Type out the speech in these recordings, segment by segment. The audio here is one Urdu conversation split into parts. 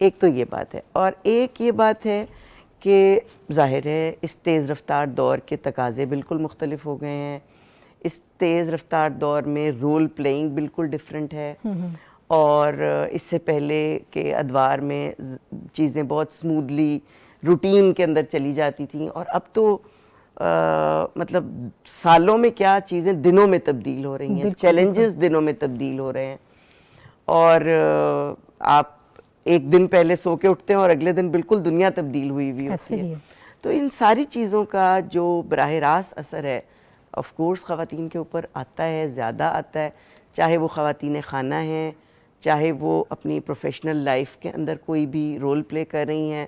ایک تو یہ بات ہے، اور ایک یہ بات ہے کہ ظاہر ہے اس تیز رفتار دور کے تقاضے بالکل مختلف ہو گئے ہیں. اس تیز رفتار دور میں رول پلینگ بالکل ڈیفرنٹ ہے، اور اس سے پہلے کے ادوار میں چیزیں بہت سموتھلی روٹین کے اندر چلی جاتی تھیں، اور اب تو مطلب سالوں میں کیا چیزیں دنوں میں تبدیل ہو رہی ہیں، چیلنجز دنوں میں تبدیل ہو رہے ہیں، اور آپ ایک دن پہلے سو کے اٹھتے ہیں اور اگلے دن بالکل دنیا تبدیل ہوئی ہوئی ہوتی ہے. تو ان ساری چیزوں کا جو براہ راست اثر ہے آف کورس خواتین کے اوپر آتا ہے، زیادہ آتا ہے، چاہے وہ خواتین خانہ ہیں، چاہے وہ اپنی پروفیشنل لائف کے اندر کوئی بھی رول پلے کر رہی ہیں.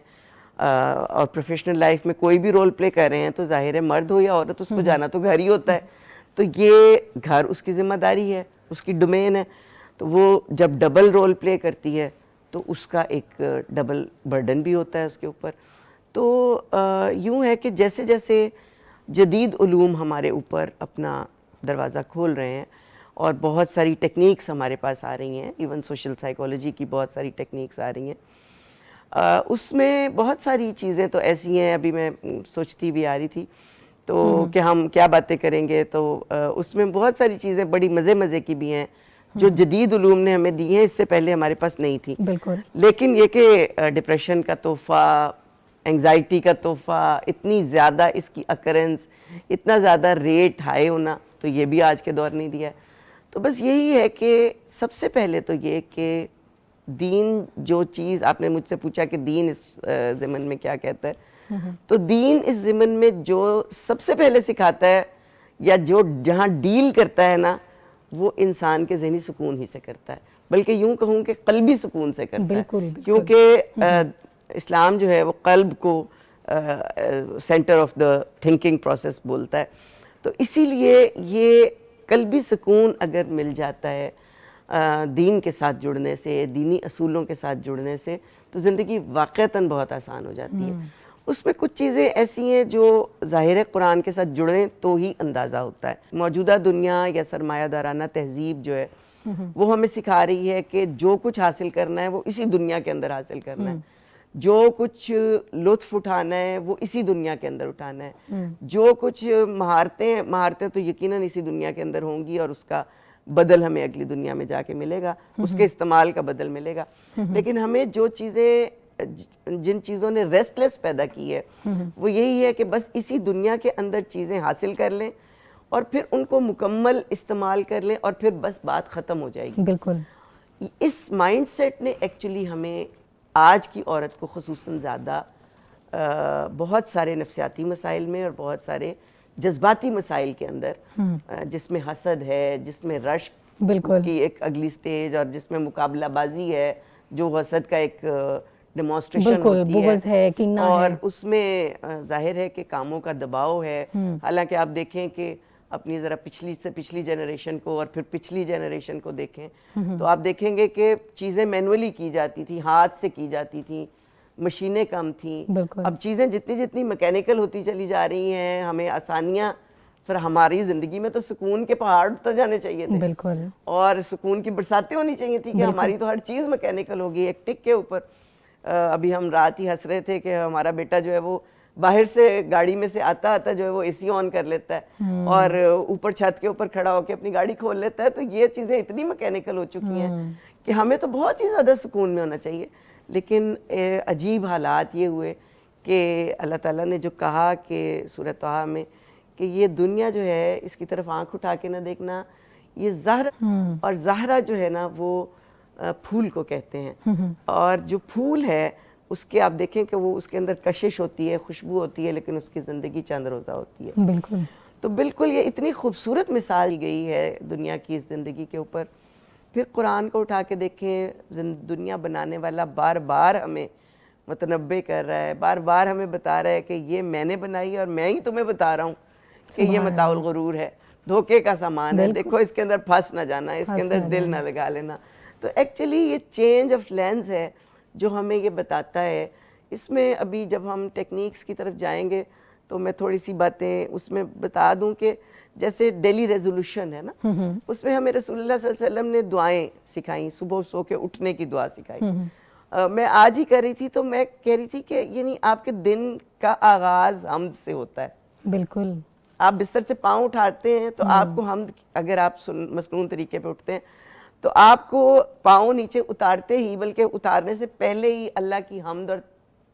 اور پروفیشنل لائف میں کوئی بھی رول پلے کر رہے ہیں تو ظاہر ہے مرد ہو یا عورت اس کو جانا تو گھر ہی ہوتا ہے، تو یہ گھر اس کی ذمہ داری ہے، اس کی ڈومین ہے. تو وہ جب ڈبل رول پلے کرتی ہے تو اس کا ایک ڈبل برڈن بھی ہوتا ہے اس کے اوپر. تو یوں ہے کہ جیسے جیسے جدید علوم ہمارے اوپر اپنا دروازہ کھول رہے ہیں اور بہت ساری ٹیکنیکس ہمارے پاس آ رہی ہیں، ایون سوشل سائیکالوجی کی بہت ساری ٹیکنیکس آ رہی ہیں، اس میں بہت ساری چیزیں تو ایسی ہیں، ابھی میں سوچتی بھی آ رہی تھی تو کہ ہم کیا باتیں کریں گے، تو اس میں بہت ساری چیزیں بڑی مزے کی بھی ہیں جو جدید علوم نے ہمیں دی ہیں، اس سے پہلے ہمارے پاس نہیں تھی. بالکل. لیکن یہ کہ ڈپریشن کا تحفہ، انگزائٹی کا تحفہ، اتنی زیادہ اس کی اکرنس، اتنا زیادہ ریٹ ہائی ہونا، تو یہ بھی آج کے دور نہیں دیا ہے. تو بس یہی ہے کہ سب سے پہلے تو یہ کہ دین جو چیز آپ نے مجھ سے پوچھا کہ دین اس ضمن میں کیا کہتا ہے، تو دین اس ضمن میں جو سب سے پہلے سکھاتا ہے یا جو جہاں ڈیل کرتا ہے نا، وہ انسان کے ذہنی سکون ہی سے کرتا ہے، بلکہ یوں کہوں کہ قلبی سکون سے کرتا ہے، کیونکہ اسلام جو ہے وہ قلب کو centre of the thinking process بولتا ہے. تو اسی لیے یہ قلبی سکون اگر مل جاتا ہے دین کے ساتھ جڑنے سے، دینی اصولوں کے ساتھ جڑنے سے، تو زندگی واقعتاً بہت آسان ہو جاتی ہے. اس میں کچھ چیزیں ایسی ہیں جو ظاہر قرآن کے ساتھ جڑیں تو ہی اندازہ ہوتا ہے. موجودہ دنیا یا سرمایہ دارانہ تہذیب جو ہے وہ ہمیں سکھا رہی ہے کہ جو کچھ حاصل کرنا ہے وہ اسی دنیا کے اندر حاصل کرنا ہے، جو کچھ لطف اٹھانا ہے وہ اسی دنیا کے اندر اٹھانا ہے، جو کچھ مہارتیں تو یقیناً اسی دنیا کے اندر ہوں گی اور اس کا بدل ہمیں اگلی دنیا میں جا کے ملے گا، اس کے استعمال کا بدل ملے گا. لیکن ہمیں جن چیزوں نے ریسٹلیس پیدا کی ہے وہ یہی ہے کہ بس اسی دنیا کے اندر چیزیں حاصل کر لیں اور پھر ان کو مکمل استعمال کر لیں اور پھر بس بات ختم ہو جائے گی. بالکل. اس مائنڈ سیٹ نے ایکچولی ہمیں آج کی عورت کو خصوصاً زیادہ بہت سارے نفسیاتی مسائل میں اور بہت سارے جذباتی مسائل کے اندر، جس میں حسد ہے، جس میں رشک کی ایک اگلی سٹیج، اور جس میں مقابلہ بازی ہے جو حسد کا ایک ڈیمانسٹریشن ہوتی ہے، اور اس میں ظاہر ہے کہ کاموں کا دباؤ ہے. حالانکہ آپ دیکھیں کہ اپنی ذرا پچھلی سے پچھلی جنریشن کو اور پھر پچھلی جنریشن کو دیکھیں تو آپ دیکھیں گے کہ چیزیں مینولی کی جاتی تھیں، ہاتھ سے کی جاتی تھیں، مشینیں کم تھیں. اب چیزیں جتنی میکینیکل ہوتی چلی جا رہی ہیں، ہمیں آسانیاں، پھر ہماری زندگی میں تو سکون کے پہاڑ تو جانے چاہیے تھے، بالکل، اور سکون کی برساتیں ہونی چاہیے تھی کہ ہماری تو ہر چیز میکینیکل ہوگی ایک ٹک کے اوپر. ابھی ہم رات ہی ہنس رہے تھے کہ ہمارا بیٹا جو ہے وہ باہر سے گاڑی میں سے آتا جو ہے وہ اے سی آن کر لیتا ہے اور اوپر چھت کے اوپر کھڑا ہو کے اپنی گاڑی کھول لیتا ہے. تو یہ چیزیں اتنی میکینیکل ہو چکی ہیں کہ ہمیں تو بہت ہی زیادہ سکون میں ہونا چاہیے. لیکن عجیب حالات یہ ہوئے کہ اللہ تعالیٰ نے جو کہا کہ سورہ طٰہٰ میں کہ یہ دنیا جو ہے اس کی طرف آنکھ اٹھا کے نہ دیکھنا، یہ زہرا، اور زہرا جو ہے نا وہ پھول کو کہتے ہیں، اور جو پھول ہے اس کے آپ دیکھیں کہ وہ اس کے اندر کشش ہوتی ہے، خوشبو ہوتی ہے، لیکن اس کی زندگی چند روزہ ہوتی ہے. بالکل. تو بالکل یہ اتنی خوبصورت مثال دی گئی ہے دنیا کی اس زندگی کے اوپر. پھر قرآن کو اٹھا کے دیکھیں، دنیا بنانے والا بار بار ہمیں متنبع کر رہا ہے، بار بار ہمیں بتا رہا ہے کہ یہ میں نے بنائی ہے اور میں ہی تمہیں بتا رہا ہوں کہ یہ متاع الغرور ہے، دھوکے کا سامان ہے، دیکھو اس کے اندر پھنس نہ جانا، اس کے اندر دل نہ لگا لینا. تو ایکچولی یہ چینج آف لینز ہے جو ہمیں یہ بتاتا ہے. اس میں ابھی جب ہم ٹیکنیکس کی طرف جائیں گے تو میں تھوڑی سی باتیں اس میں بتا دوں کہ جیسے ڈیلی ریزولوشن ہے نا، اس میں ہمیں رسول اللہ صلی اللہ علیہ وسلم نے دعائیں سکھائیں، صبح سو کے اٹھنے کی دعا سکھائی. میں آج ہی کر رہی تھی تو میں کہہ رہی تھی کہ یعنی آپ کے دن کا آغاز حمد سے ہوتا ہے. بالکل. آپ بستر سے پاؤں اٹھاتے ہیں تو آپ کو حمد, اگر آپ مسنون طریقے پہ اٹھتے ہیں تو آپ کو پاؤں نیچے اتارتے ہی, بلکہ اتارنے سے پہلے ہی اللہ کی حمد اور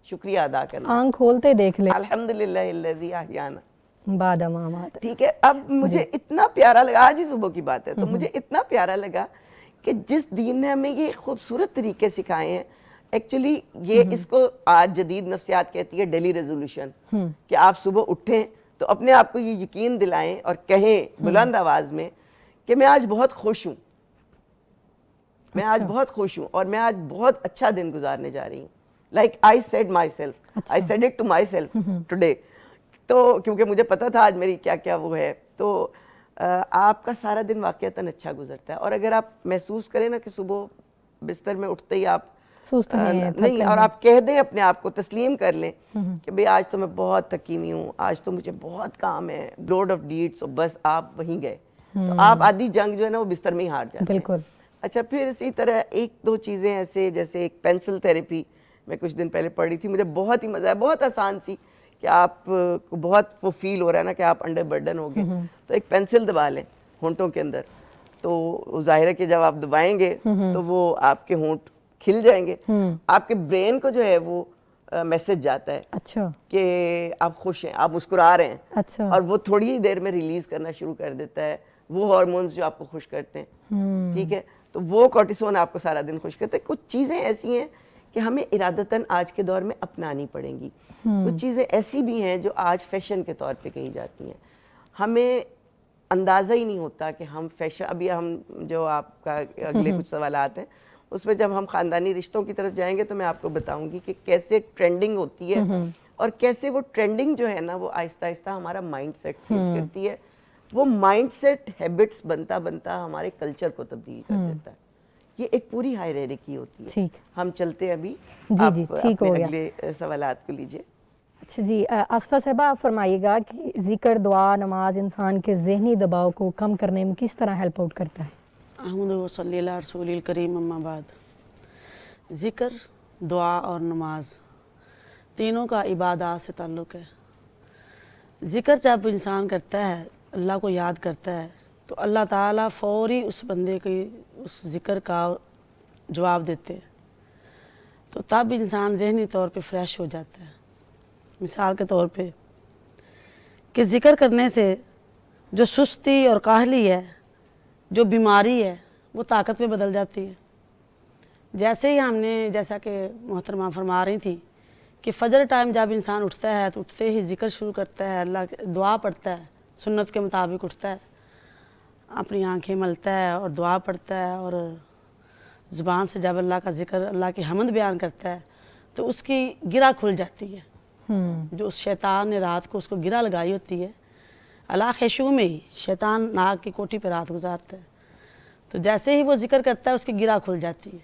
شکریہ ادا کرنا. آنکھ کھولتے دیکھ لیں. الحمدللہ الذی احیانا. بعد ما مات. ٹھیک ہے. اب مجھے اتنا پیارا لگا, آج ہی صبح کی بات ہے, تو مجھے اتنا پیارا لگا کہ جس دین نے ہمیں یہ خوبصورت طریقے سکھائے ہیں, ایکچولی یہ اس کو آج جدید نفسیات کہتی ہے ڈیلی ریزولوشن, کہ آپ صبح اٹھیں تو اپنے آپ کو یہ یقین دلائیں اور کہیں بلند آواز میں کہ میں آج بہت خوش ہوں, میں آج بہت خوش ہوں, اور میں آج بہت اچھا دن گزارنے جا رہی ہوں. Like I said myself, I said it to myself today. تو کیونکہ مجھے پتا تھا آج میری کیا کیا وہ ہے, تو آپ کا سارا دن واقعتاً اچھا گزرتا ہے. اور اگر آپ محسوس کریں نا کہ صبح بستر میں اٹھتے ہی آپ نہیں, اور آپ کہہ دیں اپنے آپ کو, تسلیم کر لیں کہ بھئی آج تو میں بہت تھکی ہوئی ہوں, آج تو مجھے بہت کام ہے, لوڈ آف ڈیڈس, بس آپ وہیں گئے, تو آپ آدھی جنگ جو ہے نا وہ بستر میں ہی ہار جاتے ہیں. بالکل. اچھا, پھر اسی طرح ایک دو چیزیں ایسے, جیسے ایک پینسل تھیریپی میں کچھ دن پہلے پڑھی تھی, مجھے بہت ہی مزہ آیا, بہت آسان سی, کہ آپ کو بہت وہ فیل ہو رہا ہے نا کہ آپ انڈر برڈن ہو گئے, تو ایک پینسل دبا لیں ہونٹوں کے اندر, تو ظاہر ہے کہ جب آپ دبائیں گے تو وہ آپ کے ہونٹ کھل جائیں گے. آپ کے برین کو جو ہے وہ میسج جاتا ہے اچھا کہ آپ خوش ہیں, آپ مسکرا رہے ہیں, اچھا, اور وہ تھوڑی ہی دیر میں ریلیز کرنا شروع کر دیتا ہے وہ ہارمونز جو آپ کو خوش کرتے ہیں. ٹھیک ہے, تو وہ کورٹیسون آپ کو سارا دن خوش کرتے ہیں. کچھ چیزیں ایسی ہیں کہ ہمیں ارادتاً آج کے دور میں اپنانی پڑیں گی. کچھ چیزیں ایسی بھی ہیں جو آج فیشن کے طور پہ کہی جاتی ہیں, ہمیں اندازہ ہی نہیں ہوتا کہ ہم فیشن, ابھی ہم جو آپ کا اگلے کچھ سوالات ہیں اس میں جب ہم خاندانی رشتوں کی طرف جائیں گے تو میں آپ کو بتاؤں گی کہ کیسے ٹرینڈنگ ہوتی ہے, اور کیسے وہ ٹرینڈنگ جو ہے نا وہ آہستہ آہستہ ہمارا مائنڈ سیٹ چینج کرتی ہے. وہ مائنڈ سیٹ ہیبٹس بنتا بنتا ہمارے کلچر کو تبدیل کر دیتا ہے. یہ ایک پوری ہائرارکی ہوتی ہے. ٹھیک. ہم چلتے ابھی, جی جی آپ ٹھیک اپنے ہو گیا. اگلے سوالات کو لیجئے. اچھا جی, آصفہ صاحبہ آپ فرمائیے گا کہ ذکر, دعا, نماز انسان کے ذہنی دباؤ کو کم کرنے میں کس طرح ہیلپ آؤٹ کرتا ہے؟ احمد و صلی اللہ رسول الکریم, اما بعد. ذکر, دعا اور نماز تینوں کا عبادات سے تعلق ہے. ذکر جب انسان کرتا ہے, اللہ کو یاد کرتا ہے, تو اللہ تعالیٰ فوری اس بندے کی اس ذکر کا جواب دیتے ہیں, تو تب انسان ذہنی طور پہ فریش ہو جاتا ہے. مثال کے طور پہ کہ ذکر کرنے سے جو سستی اور کاہلی ہے, جو بیماری ہے, وہ طاقت میں بدل جاتی ہے. جیسے ہی ہم نے, جیسا کہ محترمہ فرما رہی تھی کہ فجر ٹائم جب انسان اٹھتا ہے تو اٹھتے ہی ذکر شروع کرتا ہے, اللہ کی دعا پڑھتا ہے, سنت کے مطابق اٹھتا ہے, اپنی آنکھیں ملتا ہے اور دعا پڑھتا ہے, اور زبان سے جب اللہ کا ذکر, اللہ کی حمد بیان کرتا ہے تو اس کی گرہ کھل جاتی ہے. جو اس شیطان نے رات کو اس کو گرہ لگائی ہوتی ہے, اللہ خیشو میں ہی شیطان ناگ کی کوٹھی پہ رات گزارتا ہے, تو جیسے ہی وہ ذکر کرتا ہے اس کی گرہ کھل جاتی ہے.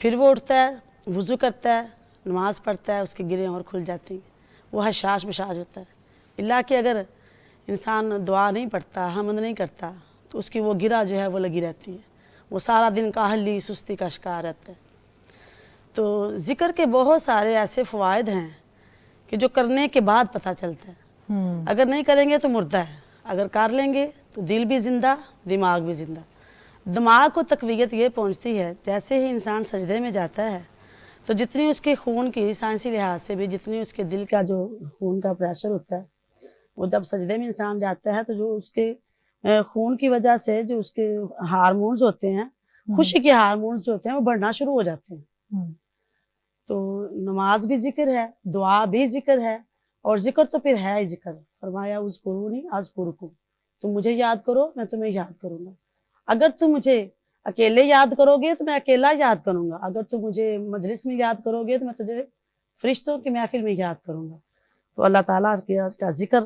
پھر وہ اٹھتا ہے, وضو کرتا ہے, نماز پڑھتا ہے, اس کی گرہیں اور کھل جاتی ہیں, وہ حشاش بشاش ہوتا ہے. اللہ کہ اگر انسان دعا نہیں پڑھتا, حمد نہیں کرتا, تو اس کی وہ گرہ جو ہے وہ لگی رہتی ہے, وہ سارا دن کاہلی سستی کا شکار رہتا ہے. تو ذکر کے بہت سارے ایسے فوائد ہیں کہ جو کرنے کے بعد پتہ چلتا ہے. اگر نہیں کریں گے تو مردہ ہے, اگر کر لیں گے تو دل بھی زندہ, دماغ بھی زندہ. دماغ کو تقویت یہ پہنچتی ہے, جیسے ہی انسان سجدے میں جاتا ہے تو جتنی اس کے خون کی, سائنسی لحاظ سے بھی جتنی اس کے دل کا جو خون کا پریشر ہوتا ہے, وہ جب سجدے میں انسان جاتا ہے تو جو اس کے خون کی وجہ سے جو اس کے ہارمونز ہوتے ہیں, خوشی کے ہارمونز جو ہوتے ہیں, وہ بڑھنا شروع ہو جاتے ہیں. تو نماز بھی ذکر ہے, دعا بھی ذکر ہے, اور ذکر تو پھر ہے ہی ذکر. فرمایا اذکرونی اذکرکم, تم مجھے یاد کرو میں تمہیں یاد کروں گا. اگر تم مجھے اکیلے یاد کرو گے تو میں اکیلا یاد کروں گا, اگر تم مجھے مجلس میں یاد کرو گے تو میں تجھے فرشتوں کی محفل میں یاد کروں گا. تو اللہ تعالیٰ کا ذکر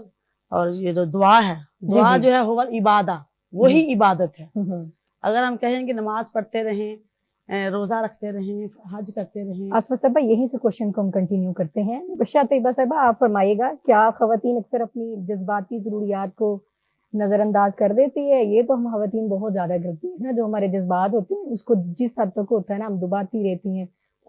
اور یہ جو دعا ہے, دعا جو ہے وہ عبادہ, وہی عبادت ہے. اگر ہم کہیں کہ نماز پڑھتے رہیں, روزہ رکھتے رہیں, حج کرتے رہیں. آصفہ صاحبہ یہیں سے کوشچن کو ہم کنٹینیو کرتے ہیں. بشرا طیبہ صاحبہ آپ فرمائیے گا, کیا خواتین اکثر اپنی جذباتی ضروریات کو نظر انداز کر دیتی ہے؟ یہ تو ہم خواتین بہت زیادہ کرتی ہیں نا, جو ہمارے جذبات ہوتے ہیں اس کو جس حد تک ہوتا ہے نا ہم دباتی رہتی ہیں,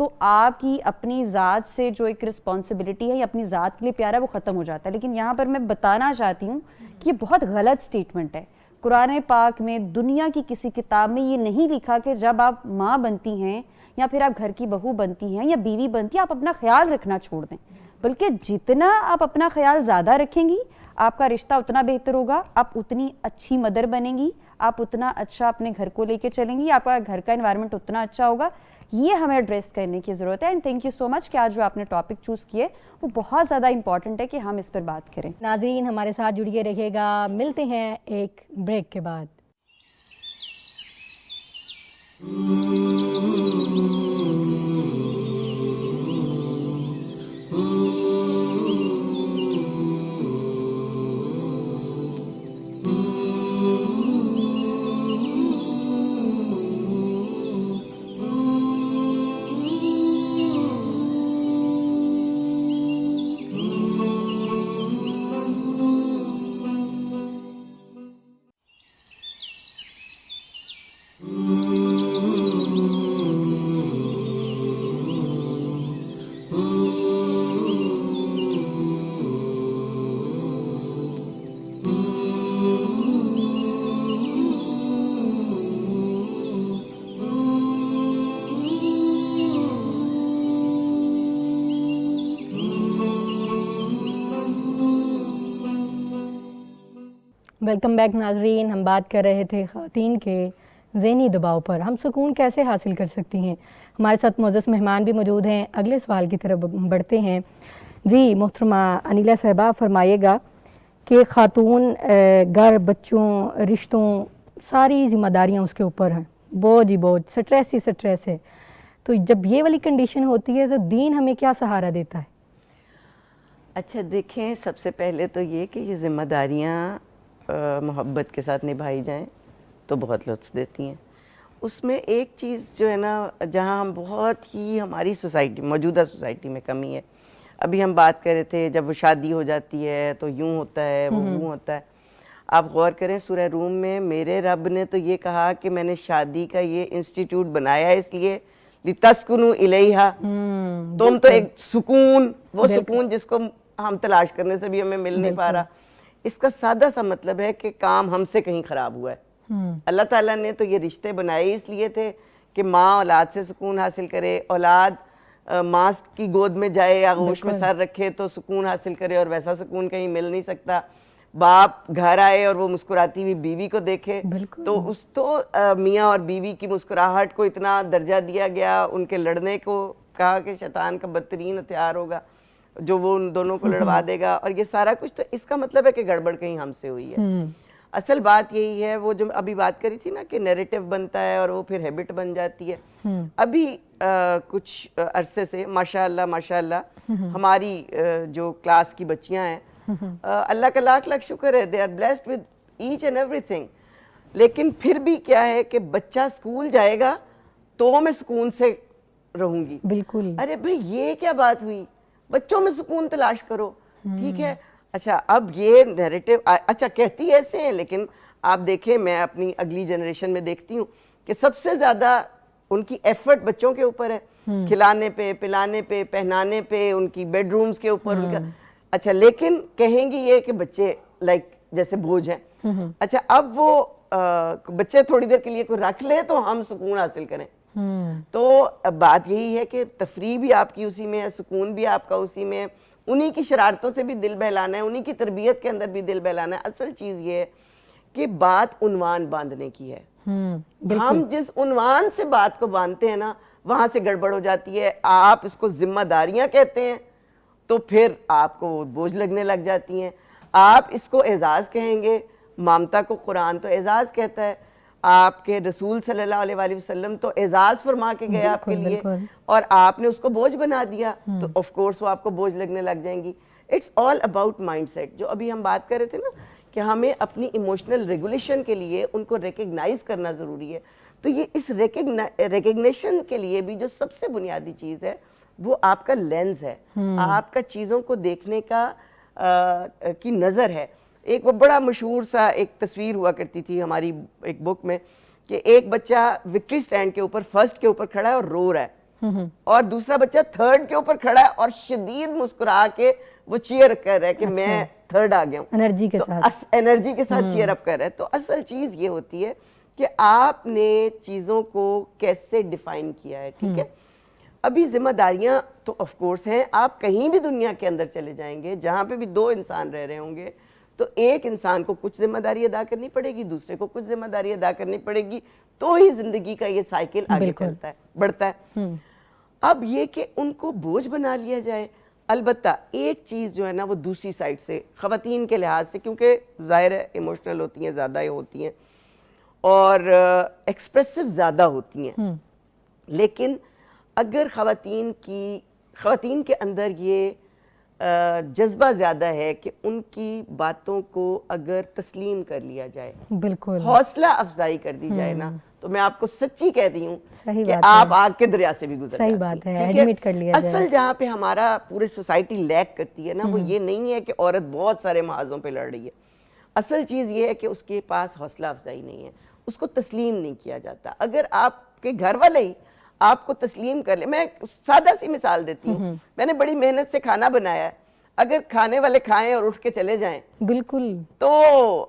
تو آپ کی اپنی ذات سے جو ایک رسپانسبلٹی ہے یا اپنی ذات کے لیے پیار ہے وہ ختم ہو جاتا ہے. لیکن یہاں پر میں بتانا چاہتی ہوں کہ یہ بہت غلط سٹیٹمنٹ ہے. قرآن پاک میں دنیا کی کسی کتاب میں یہ نہیں لکھا کہ جب آپ ماں بنتی ہیں یا پھر آپ گھر کی بہو بنتی ہیں یا بیوی بنتی ہیں آپ اپنا خیال رکھنا چھوڑ دیں, بلکہ جتنا آپ اپنا خیال زیادہ رکھیں گی آپ کا رشتہ اتنا بہتر ہوگا, آپ اتنی اچھی مدر بنیں گی, آپ اتنا اچھا اپنے گھر کو لے کے چلیں گی, آپ کا گھر کا انوائرمنٹ اتنا اچھا ہوگا. یہ ہمیں ایڈریس کرنے کی ضرورت ہے. اینڈ تھینک یو سو مچ کہ آج جو آپ نے ٹاپک چوز کیے وہ بہت زیادہ امپورٹنٹ ہے کہ ہم اس پر بات کریں. ناظرین ہمارے ساتھ جڑیے رہیے گا, ملتے ہیں ایک بریک کے بعد. ویلکم بیک ناظرین. ہم بات کر رہے تھے خواتین کے ذہنی دباؤ پر, ہم سکون کیسے حاصل کر سکتی ہیں. ہمارے ساتھ معزز مہمان بھی موجود ہیں. اگلے سوال کی طرف بڑھتے ہیں. جی محترمہ انیلا صاحبہ, فرمائیے گا کہ خاتون گھر, بچوں, رشتوں, ساری ذمہ داریاں اس کے اوپر ہیں, بوجھ ہی بوجھ, سٹریس ہی سٹریس ہے. تو جب یہ والی کنڈیشن ہوتی ہے تو دین ہمیں کیا سہارا دیتا ہے؟ اچھا دیکھیں, سب سے پہلے تو یہ کہ یہ ذمہ داریاں محبت کے ساتھ نبھائی جائیں تو بہت لطف دیتی ہیں. اس میں ایک چیز جو ہے نا, جہاں ہم بہت ہی ہماری سوسائٹی, موجودہ سوسائٹی میں کمی ہے. ابھی ہم بات کر رہے تھے جب وہ شادی ہو جاتی ہے تو یوں ہوتا ہے, وہ یوں ہوتا ہے. آپ غور کریں سورہ روم میں میرے رب نے تو یہ کہا کہ میں نے شادی کا یہ انسٹیٹیوٹ بنایا ہے اس لیے لِتَسْكُنُوا إِلَيْهَا, تم تو ایک سکون, وہ سکون جس کو ہم تلاش کرنے سے بھی ہمیں مل نہیں پا رہا. اس کا سادہ سا مطلب ہے کہ کام ہم سے کہیں خراب ہوا ہے. اللہ تعالیٰ نے تو یہ رشتے بنائے اس لیے تھے کہ ماں اولاد سے سکون حاصل کرے, اولاد ماں کی گود میں جائے یا آغوش میں سر رکھے تو سکون حاصل کرے, اور ویسا سکون کہیں مل نہیں سکتا. باپ گھر آئے اور وہ مسکراتی ہوئی بیوی کو دیکھے تو میاں اور بیوی کی مسکراہٹ کو اتنا درجہ دیا گیا, ان کے لڑنے کو کہا کہ شیطان کا بدترین ہتھیار ہوگا جو وہ ان دونوں کو لڑوا دے گا, اور یہ سارا کچھ. تو اس کا مطلب ہے کہ گڑبڑ کہیں ہم سے ہوئی ہے. اصل بات یہی ہے, وہ جو ابھی بات کری تھی نا کہ نیریٹو بنتا ہے اور وہ پھر ہیبٹ بن جاتی ہے. ابھی کچھ عرصے سے ماشاءاللہ ہماری جو کلاس کی بچیاں ہیں, اللہ کا لاکھ لاکھ شکر ہے, they are blessed with each and everything. لیکن پھر بھی کیا ہے کہ بچہ اسکول جائے گا تو میں سکون سے رہوں گی. بالکل. ارے بھئی یہ کیا بات ہوئی, بچوں میں سکون تلاش کرو, ٹھیک ہے. اچھا اب یہ نیریٹو, اچھا کہتی ایسے ہیں, لیکن آپ دیکھیں میں اپنی اگلی جنریشن میں دیکھتی ہوں کہ سب سے زیادہ ان کی ایفرٹ بچوں کے اوپر ہے, کھلانے پہ, پلانے پہ, پہنانے پہ, ان کی بیڈ رومز کے اوپر ان کا. اچھا لیکن کہیں گی یہ کہ بچے لائک جیسے بوجھ ہیں. اچھا اب وہ بچے تھوڑی دیر کے لیے کوئی رکھ لے تو ہم سکون حاصل کریں. تو بات یہی ہے کہ تفریح بھی آپ کی اسی میں ہے, سکون بھی آپ کا اسی میں ہے, انہی کی شرارتوں سے بھی دل بہلانا ہے, انہی کی تربیت کے اندر بھی دل بہلانا ہے. اصل چیز یہ ہے کہ بات عنوان باندھنے کی ہے. ہم جس عنوان سے بات کو باندھتے ہیں نا وہاں سے گڑبڑ ہو جاتی ہے. آپ اس کو ذمہ داریاں کہتے ہیں تو پھر آپ کو بوجھ لگنے لگ جاتی ہیں. آپ اس کو اعزاز کہیں گے, مامتا کو قرآن تو اعزاز کہتا ہے, آپ کے رسول صلی اللہ علیہ وآلہ وسلم تو اعزاز فرما کے گئے آپ کے لیے, اور آپ نے اس کو بوجھ بنا دیا تو آف کورس وہ آپ کو بوجھ لگنے لگ جائیں گی. It's all about mindset. جو ابھی ہم بات کر رہے تھے نا کہ ہمیں اپنی ایموشنل ریگولیشن کے لیے ان کو ریکگنائز کرنا ضروری ہے. تو یہ اس ریکگنیشن کے لیے بھی جو سب سے بنیادی چیز ہے وہ آپ کا لینز ہے, آپ کا چیزوں کو دیکھنے کا کی نظر ہے. ایک وہ بڑا مشہور سا ایک تصویر ہوا کرتی تھی ہماری ایک بک میں کہ ایک بچہ وکٹری سٹینڈ کے اوپر فرسٹ کے اوپر کھڑا ہے اور رو رہا ہے, اور دوسرا بچہ تھرڈ کے اوپر کھڑا ہے اور شدید مسکرا کے وہ چیئر کر رہا ہے کہ میں تھرڈ آ گیا ہوں, انرجی کے ساتھ, انرجی کے ساتھ چیئر اپ کر رہا ہے. تو اصل چیز یہ ہوتی ہے کہ آپ نے چیزوں کو کیسے ڈیفائن کیا ہے. ٹھیک ہے, ابھی ذمہ داریاں تو آف کورس ہیں, آپ کہیں بھی دنیا کے اندر چلے جائیں گے جہاں پہ بھی دو انسان رہ رہے ہوں گے تو ایک انسان کو کچھ ذمہ داری ادا کرنی پڑے گی, دوسرے کو کچھ ذمہ داری ادا کرنی پڑے گی, تو ہی زندگی کا یہ سائیکل آگے چلتا ہے, بڑھتا ہے. اب یہ کہ ان کو بوجھ بنا لیا جائے, البتہ ایک چیز جو ہے نا وہ دوسری سائڈ سے خواتین کے لحاظ سے, کیونکہ ظاہر ہے ایموشنل ہوتی ہیں, زیادہ ہوتی ہیں اور ایکسپریسو زیادہ ہوتی ہیں, لیکن اگر خواتین کے اندر یہ جذبہ زیادہ ہے کہ ان کی باتوں کو اگر تسلیم کر لیا جائے, بالکل حوصلہ افزائی کر دی جائے نا, تو میں آپ کو سچی کہہ دی ہوں کہ بات آپ آگ کے دریا سے بھی گزر صحیح جاتی. بات ہے, ٹھیک ایڈمٹ کر لیا جائے. اصل جہاں پہ ہمارا پورے سوسائٹی لیک کرتی ہے نا وہ یہ نہیں ہے کہ عورت بہت سارے محاذوں پہ لڑ رہی ہے, اصل چیز یہ ہے کہ اس کے پاس حوصلہ افزائی نہیں ہے, اس کو تسلیم نہیں کیا جاتا. اگر آپ کے گھر والے ہی آپ کو تسلیم کر لیں, میں سادہ سی مثال دیتی ہوں, میں نے بڑی محنت سے کھانا بنایا ہے, اگر کھانے والے کھائیں اور اٹھ کے چلے جائیں بالکل تو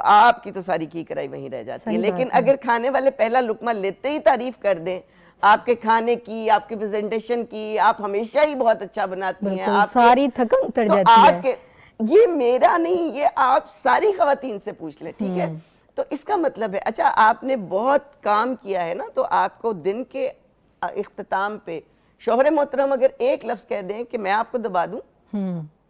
آپ کی تو ساری کی کرائی وہیں رہ جاتی ہے. لیکن اگر کھانے والے پہلا لقمہ لیتے ہی تعریف کر دیں آپ کے کھانے کی, آپ کے پریزنٹیشن کی, آپ ہمیشہ ہی بہت اچھا بناتی ہیں, آپ ساری تھکن اتر تو جاتی آپ کے, یہ میرا نہیں, یہ آپ ساری خواتین سے پوچھ لیں. ٹھیک ہے, تو اس کا مطلب ہے اچھا آپ نے بہت کام کیا ہے نا, تو آپ کو دن کے اختتام پہ شوہر محترم اگر ایک لفظ کہہ دیں کہ میں آپ کو دبا دوں,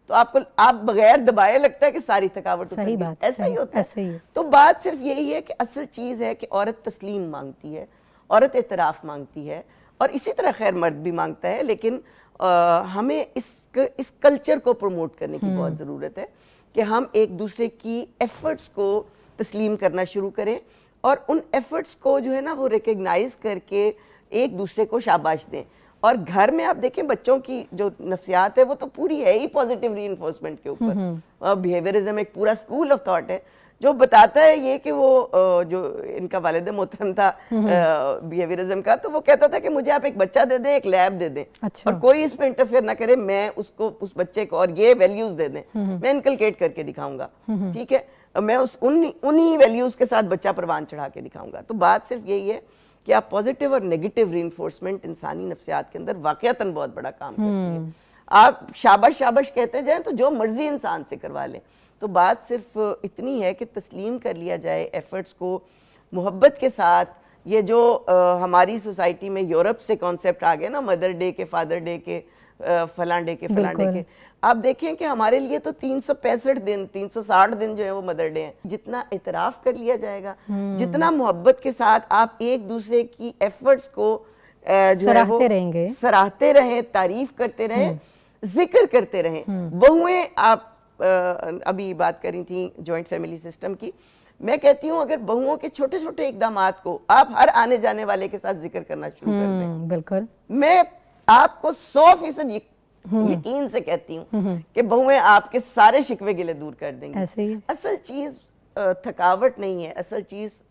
تو آپ بغیر دبائے لگتا ہے کہ ساری تھکاوٹ اتر گئی. ایسا ہی ہوتا ہے. تو بات صرف یہی ہے کہ اصل چیز ہے کہ عورت تسلیم مانگتی ہے, عورت اعتراف مانگتی ہے, اور اسی طرح خیر مرد بھی مانگتا ہے, لیکن ہمیں اس کلچر کو پروموٹ کرنے کی بہت ضرورت ہے کہ ہم ایک دوسرے کی ایفرٹس کو تسلیم کرنا شروع کریں, اور ان ایفرٹس کو جو ہے نا وہ ریکگنائز کر کے ایک دوسرے کو شاباش دیں. اور گھر میں آپ دیکھیں بچوں کی جو نفسیات ہے وہ تو پوری ہے ہی پازیٹیو ری انفورسمنٹ کے اوپر. بیہیویئرزم ایک پورا اسکول آف تھاٹ ہے جو بتاتا ہے یہ کہ وہ جو ان کا والد محترم تھا بیہیویئرزم کا, تو وہ کہتا تھا کہ مجھے آپ ایک بچہ دے دیں, ایک لیب دے دیں, اور کوئی اس پہ انٹرفیئر نہ کرے, میں اس بچے کو اور یہ ویلیوز دے دیں, میں انکلکیٹ کر کے دکھاؤں گا. ٹھیک ہے, میں انہی ویلیوز کے ساتھ بچہ پروان چڑھا کے دکھاؤں گا. تو بات صرف یہی ہے کہ آپ پازیٹیو اور نیگیٹیو ری انفورسمنٹ انسانی نفسیات کے اندر واقعتاً بہت بڑا کام کرتی ہے. آپ شاباش شاباش کہتے جائیں تو جو مرضی انسان سے کروا لیں. تو بات صرف اتنی ہے کہ تسلیم کر لیا جائے ایفرٹس کو محبت کے ساتھ. یہ جو ہماری سوسائٹی میں یورپ سے کانسیپٹ آ گیا نا, مدر ڈے کے, فادر ڈے کے, فلاں ڈے کے, فلاں ڈے کے, آپ دیکھیں کہ ہمارے لیے تو 365 دن 360 دن جو ہے وہ مدر ڈے ہیں. جتنا اعتراف کر لیا جائے گا, جتنا محبت کے ساتھ آپ ایک دوسرے کی ایفرٹس کو جو ہے وہ سراہتے رہیں, تعریف کرتے رہیں, ذکر کرتے رہیں. بہویں, آپ ابھی بات کر رہی تھیں جوائنٹ فیملی سسٹم کی, میں کہتی ہوں اگر بہوؤں کے چھوٹے چھوٹے اقدامات کو آپ ہر آنے جانے والے کے ساتھ ذکر کرنا شروع کر دیں, بالکل میں آپ کو 100% یقین سے کہتی ہوں کہ بہویں آپ کے سارے شکوے گلے دور کر دیں گی. اصل چیز تھکاوٹ نہیں ہے, اصل چیز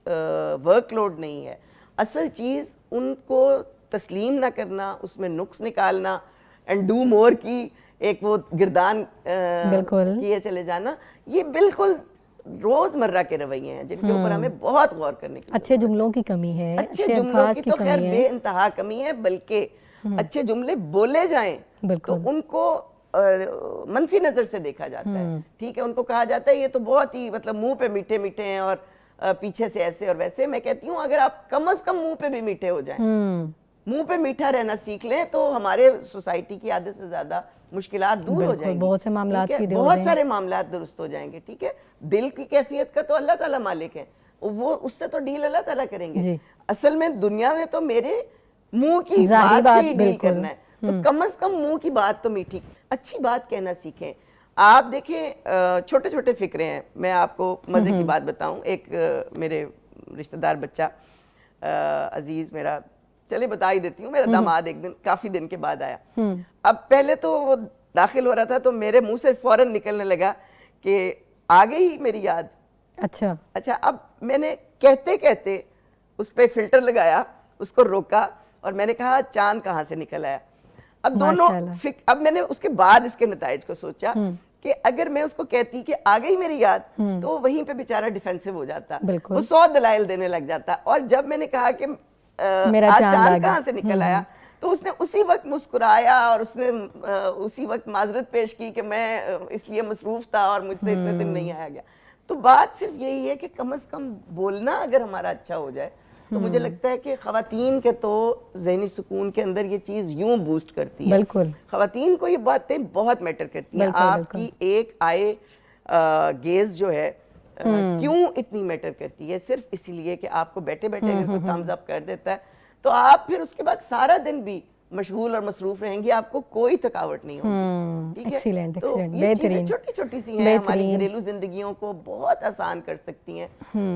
ورک لوڈ نہیں ہے, اصل چیز ان کو تسلیم نہ کرنا, اس میں نقص نکالنا, اینڈ ڈو مور کی ایک وہ گردان کیے چلے جانا, یہ بالکل روز مرہ کے رویے ہیں جن کے اوپر ہمیں بہت غور کرنے کی. اچھے جملوں کی کمی ہے, اچھے جملوں کی تو خیر بے انتہا کمی ہے, بلکہ اچھے جملے بولے جائیں تو ان کو منفی نظر سے دیکھا جاتا ہے. ٹھیک ہے, ان کو کہا جاتا ہے یہ تو بہت ہی مطلب منہ پہ میٹھے میٹھے ہیں اور پیچھے سے ایسے اور ویسے. میں کہتی ہوں اگر آپ کم از کم منہ پہ بھی میٹھے ہو جائیں, منہ پہ میٹھا رہنا سیکھ لیں, تو ہمارے سوسائٹی کی آدھے سے زیادہ مشکلات دور ہو جائیں گی. بہت سے معاملات بہت سارے معاملات درست ہو جائیں گے. ٹھیک ہے, دل کی کیفیت کا تو اللہ تعالیٰ مالک ہے, وہ اس سے تو ڈیل اللہ تعالیٰ کریں گے. اصل میں دنیا نے تو میرے منہ کی بات سے ہی ڈیل کرنا ہے, تو کم از کم منہ کی بات تو میٹھی, اچھی بات کہنا سیکھیں. آپ دیکھیں چھوٹے چھوٹے فکرے ہیں, میں آپ کو مزے کی بات بتاؤں. ایک میرے رشتہ دار بچہ عزیز میرا, چلے بتا ہی دیتی ہوں, میرا داماد ایک دن کافی دن کے بعد آیا. اب پہلے تو وہ داخل ہو رہا تھا تو میرے منہ سے فوراً نکلنے لگا کہ آ گئی میری یاد. اچھا, اب میں نے کہتے کہتے اس پہ فلٹر لگایا, اس کو روکا, اور میں نے کہا چاند کہاں سے نکل آیا. اب دونوں ماشاءاللہ. اب میں نے اس کے بعد اس کے نتائج کو سوچا کہ اگر میں اس کو کہتی کہ آ گئی میری یاد, تو وہیں پہ بیچارہ ڈیفینسو ہو جاتا, بالکل. وہ 100 دلائل دینے لگ جاتا. اور جب میں نے کہا کہ میرا آج چاند آ چاند گیا. کہاں سے نکل آیا, تو اس نے اسی وقت مسکرایا اور اس نے اسی وقت معذرت پیش کی کہ میں اس لیے مصروف تھا اور مجھ سے اتنے دن نہیں آیا گیا. تو بات صرف یہی ہے کہ کم از کم بولنا اگر ہمارا اچھا ہو جائے, تو مجھے لگتا ہے کہ خواتین کے تو ذہنی سکون کے اندر یہ چیز یوں بوسٹ کرتی ہے. بالکل. خواتین کو یہ باتیں بہت میٹر کرتی ہیں. آپ کی ایک آئے گیز جو ہے کیوں اتنی میٹر کرتی ہے, صرف اسی لیے کہ آپ کو بیٹھے بیٹھے اگر کوئی تھمز اپ کر دیتا ہے تو آپ پھر اس کے بعد سارا دن بھی مشغول اور مصروف رہیں گی, آپ کو کوئی تھکاوٹ نہیں ہوگی. ٹھیک ہے, تو یہ چیزیں چھوٹی چھوٹی سی ہیں ہماری گھریلو زندگیوں کو بہت آسان کر سکتی ہیں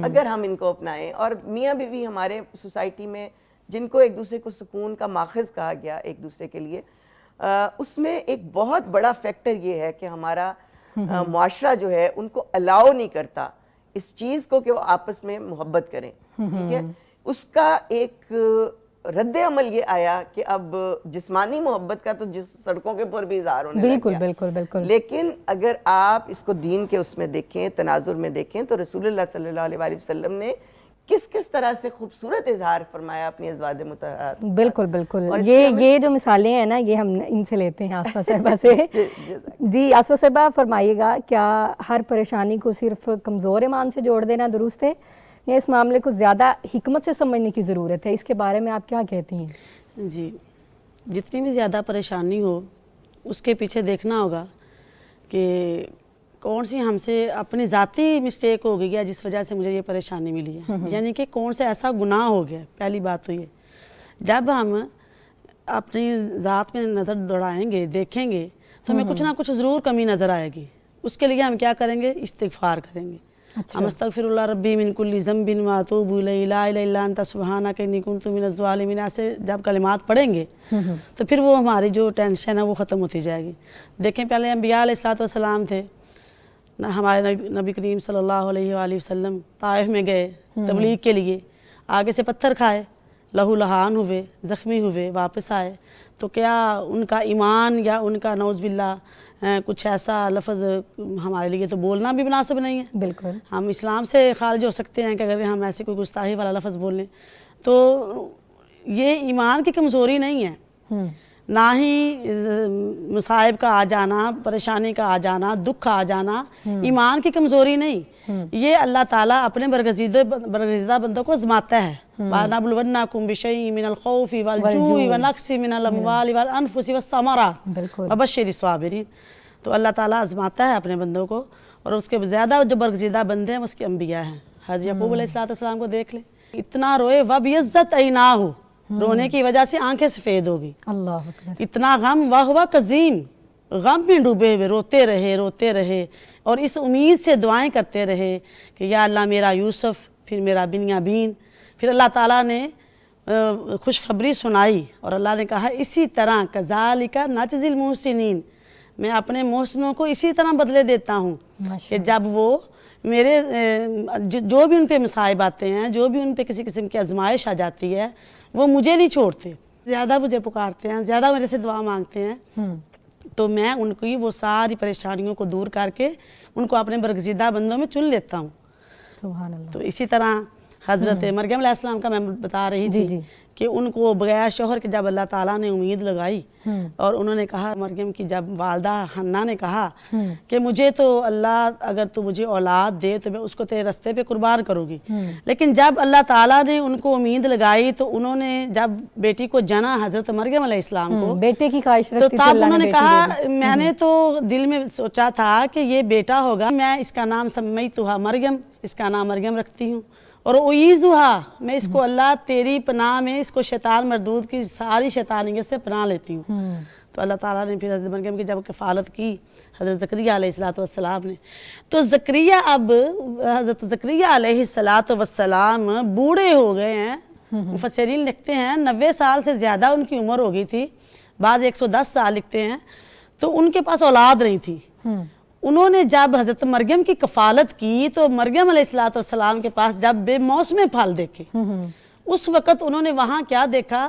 اگر ہم ان کو اپنائیں. اور میاں بیوی ہمارے سوسائٹی میں جن کو ایک دوسرے کو سکون کا ماخذ کہا گیا ایک دوسرے کے لیے, اس میں ایک بہت بڑا فیکٹر یہ ہے کہ ہمارا معاشرہ جو ہے ان کو الاؤ نہیں کرتا اس چیز کو کہ وہ آپس میں محبت کریں. ٹھیک ہے, اس کا ایک رد عمل یہ آیا کہ اب جسمانی محبت کا تو جس سڑکوں کے پر بھی اظہار ہونے لگ گیا. بالکل بالکل بالکل. لیکن اگر آپ اس کو دین کے اس میں دیکھیں, تناظر میں دیکھیں, تو رسول اللہ صلی اللہ علیہ وآلہ وسلم نے کس کس طرح سے خوبصورت اظہار فرمایا اپنی ازواج مطہرات. بالکل بالکل. یہ جو مثالیں ہیں نا, یہ ہم ان سے لیتے ہیں آسفا صاحبہ سے. جی آسفا صاحبہ فرمائیے گا, کیا ہر پریشانی کو صرف کمزور ایمان سے جوڑ دینا درست ہے, یا اس معاملے کو زیادہ حکمت سے سمجھنے کی ضرورت ہے؟ اس کے بارے میں آپ کیا کہتی ہیں؟ جی, جتنی بھی زیادہ پریشانی ہو اس کے پیچھے دیکھنا ہوگا کہ کون سی ہم سے اپنی ذاتی مسٹیک ہو گئی ہے جس وجہ سے مجھے یہ پریشانی ملی ہے, یعنی کہ کون سے ایسا گناہ ہو گیا. پہلی بات تو یہ, جب ہم اپنی ذات میں نظر دوڑائیں گے, دیکھیں گے, تو ہمیں کچھ نہ کچھ ضرور کمی نظر آئے گی. اس کے لیے ہم کیا کریں گے؟ استغفار کریں گے. ہم استغفر اللہ ربی من کل ذنب واتوب الیہ لا الہ الا انت سبحانک انی کنت من الظالمین, ایسے جب کلمات پڑھیں گے تو پھر وہ ہماری جو ٹینشن ہے وہ ختم ہوتی جائے گی. دیکھیں پہلے انبیاء علیہ السلام تھے, ہمارے نبی کریم صلی اللہ علیہ وآلہ وسلم طائف میں گئے تبلیغ کے لیے, آگے سے پتھر کھائے, لہو لہان ہوئے, زخمی ہوئے, واپس آئے. تو کیا ان کا ایمان یا ان کا نعوذ باللہ کچھ ایسا لفظ ہمارے لیے تو بولنا بھی مناسب نہیں ہے. بالکل. ہم اسلام سے خارج ہو سکتے ہیں کہ اگر ہم ایسے کوئی گستاخی والا لفظ بول لیں. تو یہ ایمان کی کمزوری نہیں ہے, نہ ہی مصائب کا آ جانا, پریشانی کا آ جانا, دکھ کا آ جانا ایمان کی کمزوری نہیں. یہ اللہ تعالیٰ اپنے برگزیدہ بندوں کو آزماتا ہے. وَنَبْلُوَنَّكُمْ بِشَيْءٍ مِّنَ الْخَوْفِ وَالْجُوعِ وَنَقْصٍ مِّنَ الْأَمْوَالِ وَالْأَنفُسِ وَالثَّمَرَاتِ وَبَشِّرِ الصَّابِرِينَ. تو اللہ تعالیٰ آزماتا ہے اپنے بندوں کو, اور اس کے زیادہ جو برگزیدہ بندے ہیں اس کے انبیاء ہیں. حضرت یعقوب علیہ السلام کو دیکھ لیں, اتنا روئے وَبْيَضَّتْ عَيْنَاهُ, رونے کی وجہ سے آنکھیں سفید ہوگی. اللہ اکبر. اتنا غم وَهُوَ كَظِيمٌ, غم میں ڈوبے ہوئے روتے رہے اور اس امید سے دعائیں کرتے رہے کہ یا اللہ میرا یوسف, پھر میرا بنیامین. پھر اللہ تعالیٰ نے خوشخبری سنائی اور اللہ نے کہا اسی طرح كَذَلِكَ نَجْزِي الْمُحْسِنِينَ, میں اپنے محسنوں کو اسی طرح بدلے دیتا ہوں کہ جب وہ میرے جو بھی ان پہ مصائب آتے ہیں, جو بھی ان پہ کسی قسم کی آزمائش آ جاتی ہے, وہ مجھے نہیں چھوڑتے, زیادہ مجھے پکارتے ہیں, زیادہ میرے سے دعا مانگتے ہیں. تو میں ان کی وہ ساری پریشانیوں کو دور کر کے ان کو اپنے برگزیدہ بندوں میں چن لیتا ہوں. سبحان اللہ. تو اسی طرح حضرت مریم علیہ السلام کا میں بتا رہی تھی کہ ان کو بغیر شوہر کے جب اللہ تعالیٰ نے امید لگائی اور انہوں نے کہا, مریم کی جب والدہ حنا نے کہا کہ مجھے تو اللہ اگر تو مجھے اولاد دے تو میں اس کو تیرے رستے پہ قربان کروں گی. لیکن جب اللہ تعالیٰ نے ان کو امید لگائی تو انہوں نے جب بیٹی کو جنا حضرت مریم علیہ السلام کو, بیٹے کی خواہش تو تب انہوں نے کہا میں نے تو دل میں سوچا تھا کہ یہ بیٹا ہوگا, میں اس کا نام سمیتھا مریم, اس کا نام مریم رکھتی ہوں, اور اعیذھا, میں اس کو اللہ تیری پناہ میں اس کو شیطان مردود کی ساری شیطانیت سے پناہ لیتی ہوں. تو اللہ تعالیٰ نے پھر حضرت مریم کی جب کفالت کی حضرت زکریہ علیہ السلام نے, تو زکریہ اب حضرت زکریہ علیہ السلام بوڑھے ہو گئے ہیں. مفسرین لکھتے ہیں 90 سال سے زیادہ ان کی عمر ہو گئی تھی, بعض 110 سال لکھتے ہیں. تو ان کے پاس اولاد نہیں تھی. انہوں نے جب حضرت مریم کی کفالت کی تو مریم علیہ السلام کے پاس جب بے موسم پھل دیکھے, اس وقت انہوں نے وہاں کیا دیکھا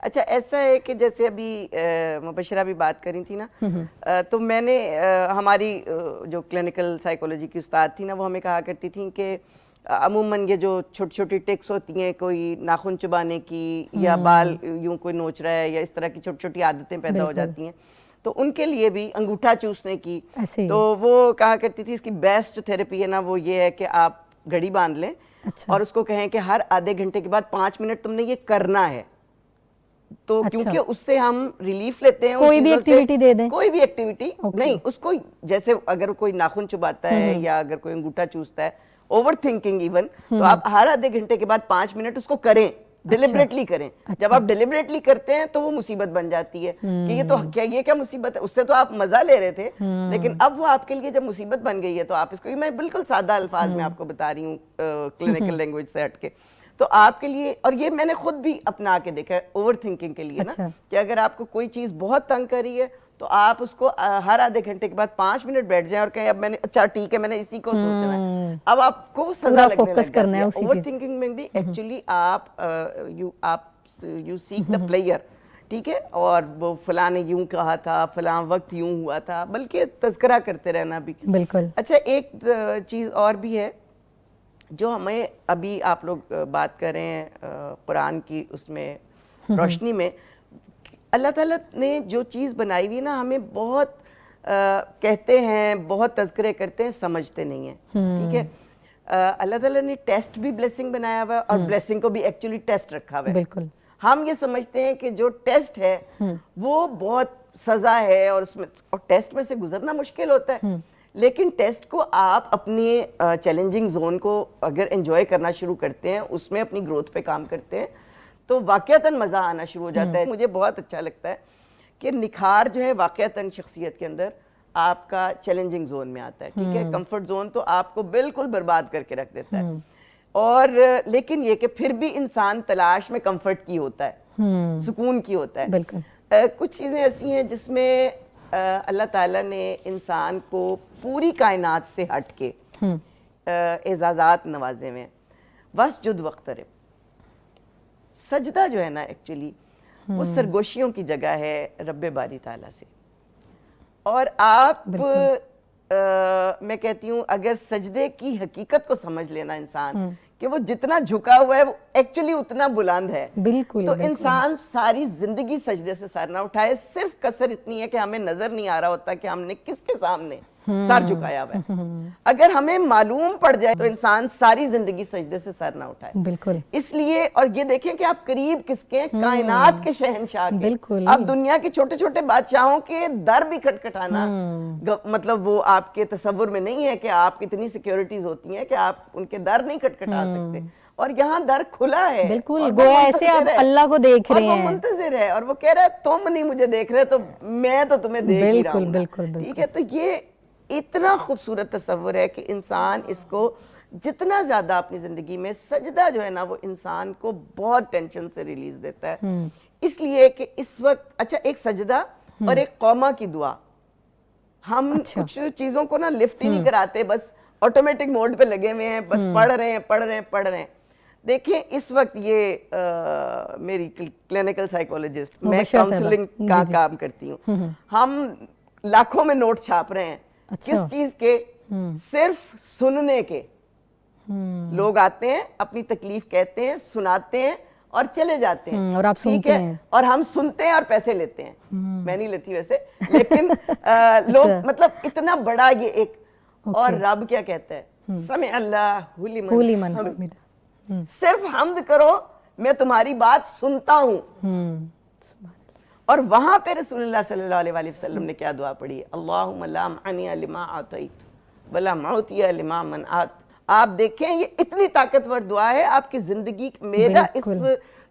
اچھا ایسا ہے کہ جیسے ابھی مبشرہ بھی بات کری تھی نا, تو میں نے ہماری جو کلینکل سائیکولوجی کی استاد تھی نا, وہ ہمیں کہا کرتی تھیں کہ عموماً یہ جو چھوٹی چھوٹی ٹکس ہوتی ہیں, کوئی ناخن چبانے کی یا بال یوں کوئی نوچ رہا ہے یا اس طرح کی چھوٹی چھوٹی عادتیں پیدا ہو جاتی ہیں, تو ان کے لیے بھی انگوٹھا چوسنے کی, تو وہ کہا کرتی تھی اس کی بیسٹ جو تھیراپی ہے نا وہ یہ ہے کہ آپ گھڑی باندھ لیں اور اس کو کہیں کہ ہر آدھے گھنٹے کے بعد 5 منٹ تم نے یہ کرنا ہے. تو کیونکہ اس سے ہم ریلیف لیتے ہیں, کوئی بھی ایکٹیویٹی دے دیں, کوئی بھی ایکٹیویٹی نہیں, اس کو جیسے اگر کوئی ناخن چباتا ہے یا اگر کوئی انگوٹھا چوستا ہے, اوور تھنکنگ ایون, تو آپ ہر آدھے گھنٹے کے بعد 5 منٹ اس کو کریں, ڈیلیبریٹلی کریں. جب آپ ڈیلیبریٹلی کرتے ہیں تو وہ مصیبت بن جاتی ہے کہ یہ تو یہ کیا مصیبت ہے, اس سے تو آپ مزہ لے رہے تھے, لیکن اب وہ آپ کے لیے جب مصیبت بن گئی ہے تو آپ اس کو, میں بالکل سادہ الفاظ میں آپ کو بتا رہی ہوں کلینکل لینگویج سے ہٹ کے, تو آپ کے لیے, اور یہ میں نے خود بھی اپنا کے دیکھا ہے اوور تھنکنگ کے لیے نا, کہ اگر آپ کو کوئی چیز بہت تنگ کر رہی ہے تو آپ اس کو ہر آدھے گھنٹے کے بعد 5 منٹ بیٹھ جائیں اور کہیں اب میں نے, اچھا ٹھیک ہے میں نے اسی کو سوچنا ہے, اب آپ کو سزا لگنے لگ جاتی ہے. اوور تھنکنگ میں بھی ایکچولی آپ یو سیک دا پلیئر, ٹھیک ہے, اور وہ فلاں نے یوں کہا تھا, فلاں وقت یوں ہوا تھا, بلکہ تذکرہ کرتے رہنا بھی. بالکل. اچھا ایک چیز اور بھی ہے جو ہمیں ابھی آپ لوگ بات کر رہے ہیں قرآن کی اس میں روشنی میں, اللہ تعالیٰ نے جو چیز بنائی ہوئی نا, ہمیں بہت کہتے ہیں, بہت تذکرے کرتے ہیں, سمجھتے نہیں ہیں, ٹھیک ہے. اللہ تعالیٰ نے ٹیسٹ بھی بلیسنگ بنایا ہوا ہے اور بلیسنگ کو بھی ایکچولی ٹیسٹ رکھا ہوا ہے. بالکل. ہم یہ سمجھتے ہیں کہ جو ٹیسٹ ہے وہ بہت سزا ہے اور اس میں, اور ٹیسٹ میں سے گزرنا مشکل ہوتا ہے, لیکن ٹیسٹ کو آپ اپنی چیلنجنگ زون کو اگر انجوائے کرنا شروع کرتے ہیں, اس میں اپنی گروتھ پہ کام کرتے ہیں, تو واقعتاً مزہ آنا شروع ہو جاتا ہے. مجھے بہت اچھا لگتا ہے کہ نکھار جو ہے واقعتاً شخصیت کے اندر آپ کا چیلنجنگ زون میں آتا ہے, ٹھیک ہے. کمفرٹ زون تو آپ کو بالکل برباد کر کے رکھ دیتا ہے, اور لیکن یہ کہ پھر بھی انسان تلاش میں کمفرٹ کی ہوتا ہے, سکون کی ہوتا ہے. بالکل. کچھ چیزیں ایسی ہیں جس میں اللہ تعالیٰ نے انسان کو پوری کائنات سے ہٹ کے اعزازات نوازے ہوئے ہیں. واسجد واقترب, سجدہ جو ہے نا ایکچولی وہ سرگوشیوں کی جگہ ہے رب باری تعالیٰ سے, اور آپ میں کہتی ہوں اگر سجدے کی حقیقت کو سمجھ لینا انسان کہ وہ جتنا جھکا ہوا ہے وہ ایکچولی اتنا بلند ہے, بالکل, تو انسان ساری زندگی سجدے سے سر نہ اٹھائے. صرف کسر اتنی ہے کہ ہمیں نظر نہیں آ رہا ہوتا کہ ہم نے کس کے سامنے سر جھکایا ہوا ہے. اگر ہمیں معلوم پڑ جائے تو انسان ساری زندگی سجدے سے سر نہ اٹھائے. بالکل. اس لیے, اور یہ دیکھیں کہ آپ قریب کس کے ہیں, کائنات کے شہنشاہ کے. بالکل. اب دنیا کے چھوٹے چھوٹے بادشاہوں کے در بھی کھٹکھٹانا مطلب وہ آپ کے تصور میں نہیں ہے کہ آپ اتنی سیکیورٹیز ہوتی ہیں کہ آپ ان کے در نہیں کھٹکھٹا سکتے, اور یہاں در کھلا ہے. بالکل, گویا ایسے آپ اللہ کو دیکھ رہے ہیں, اور وہ منتظر ہے, اور وہ کہہ رہا ہے تم نہیں مجھے دیکھ رہے تو میں تو تمہیں دیکھ ہی رہا ہوں. ٹھیک ہے, تو یہ اتنا خوبصورت تصور ہے کہ انسان اس کو جتنا زیادہ اپنی زندگی میں, سجدہ جو ہے نا وہ انسان کو بہت ٹینشن سے ریلیز دیتا ہے. اس لیے کہ اس وقت, اچھا ایک سجدہ اور ایک قوما کی دعا, ہم کچھ چیزوں کو نا لفٹ ہی نہیں کراتے, بس آٹومیٹک موڈ پہ لگے ہوئے ہیں, بس پڑھ رہے ہیں. دیکھیں اس وقت یہ میری کلینکل سائیکولوجسٹ, میں کاؤنسلنگ کا کام کرتی ہوں, ہم لاکھوں میں نوٹ چھاپ رہے ہیں. کس چیز کے؟ صرف سننے کے. لوگ آتے ہیں, اپنی تکلیف کہتے ہیں, سناتے ہیں اور چلے جاتے ہیں, اور آپ ٹھیک ہے, اور ہم سنتے ہیں اور پیسے لیتے ہیں. میں نہیں لیتی ویسے, لیکن لوگ مطلب اتنا بڑا یہ ایک, اور رب کیا کہتا ہے, سمع اللہ لمن حمد, صرف حمد کرو میں تمہاری بات سنتا ہوں. اور وہاں پہ رسول اللہ صلی اللہ علیہ وسلم نے کیا دعا پڑھی ہے, اللہم لا معنی لما آتیت ولا معطی لما منعت. آپ دیکھیں یہ اتنی طاقتور دعا ہے آپ کی زندگی, میرا اس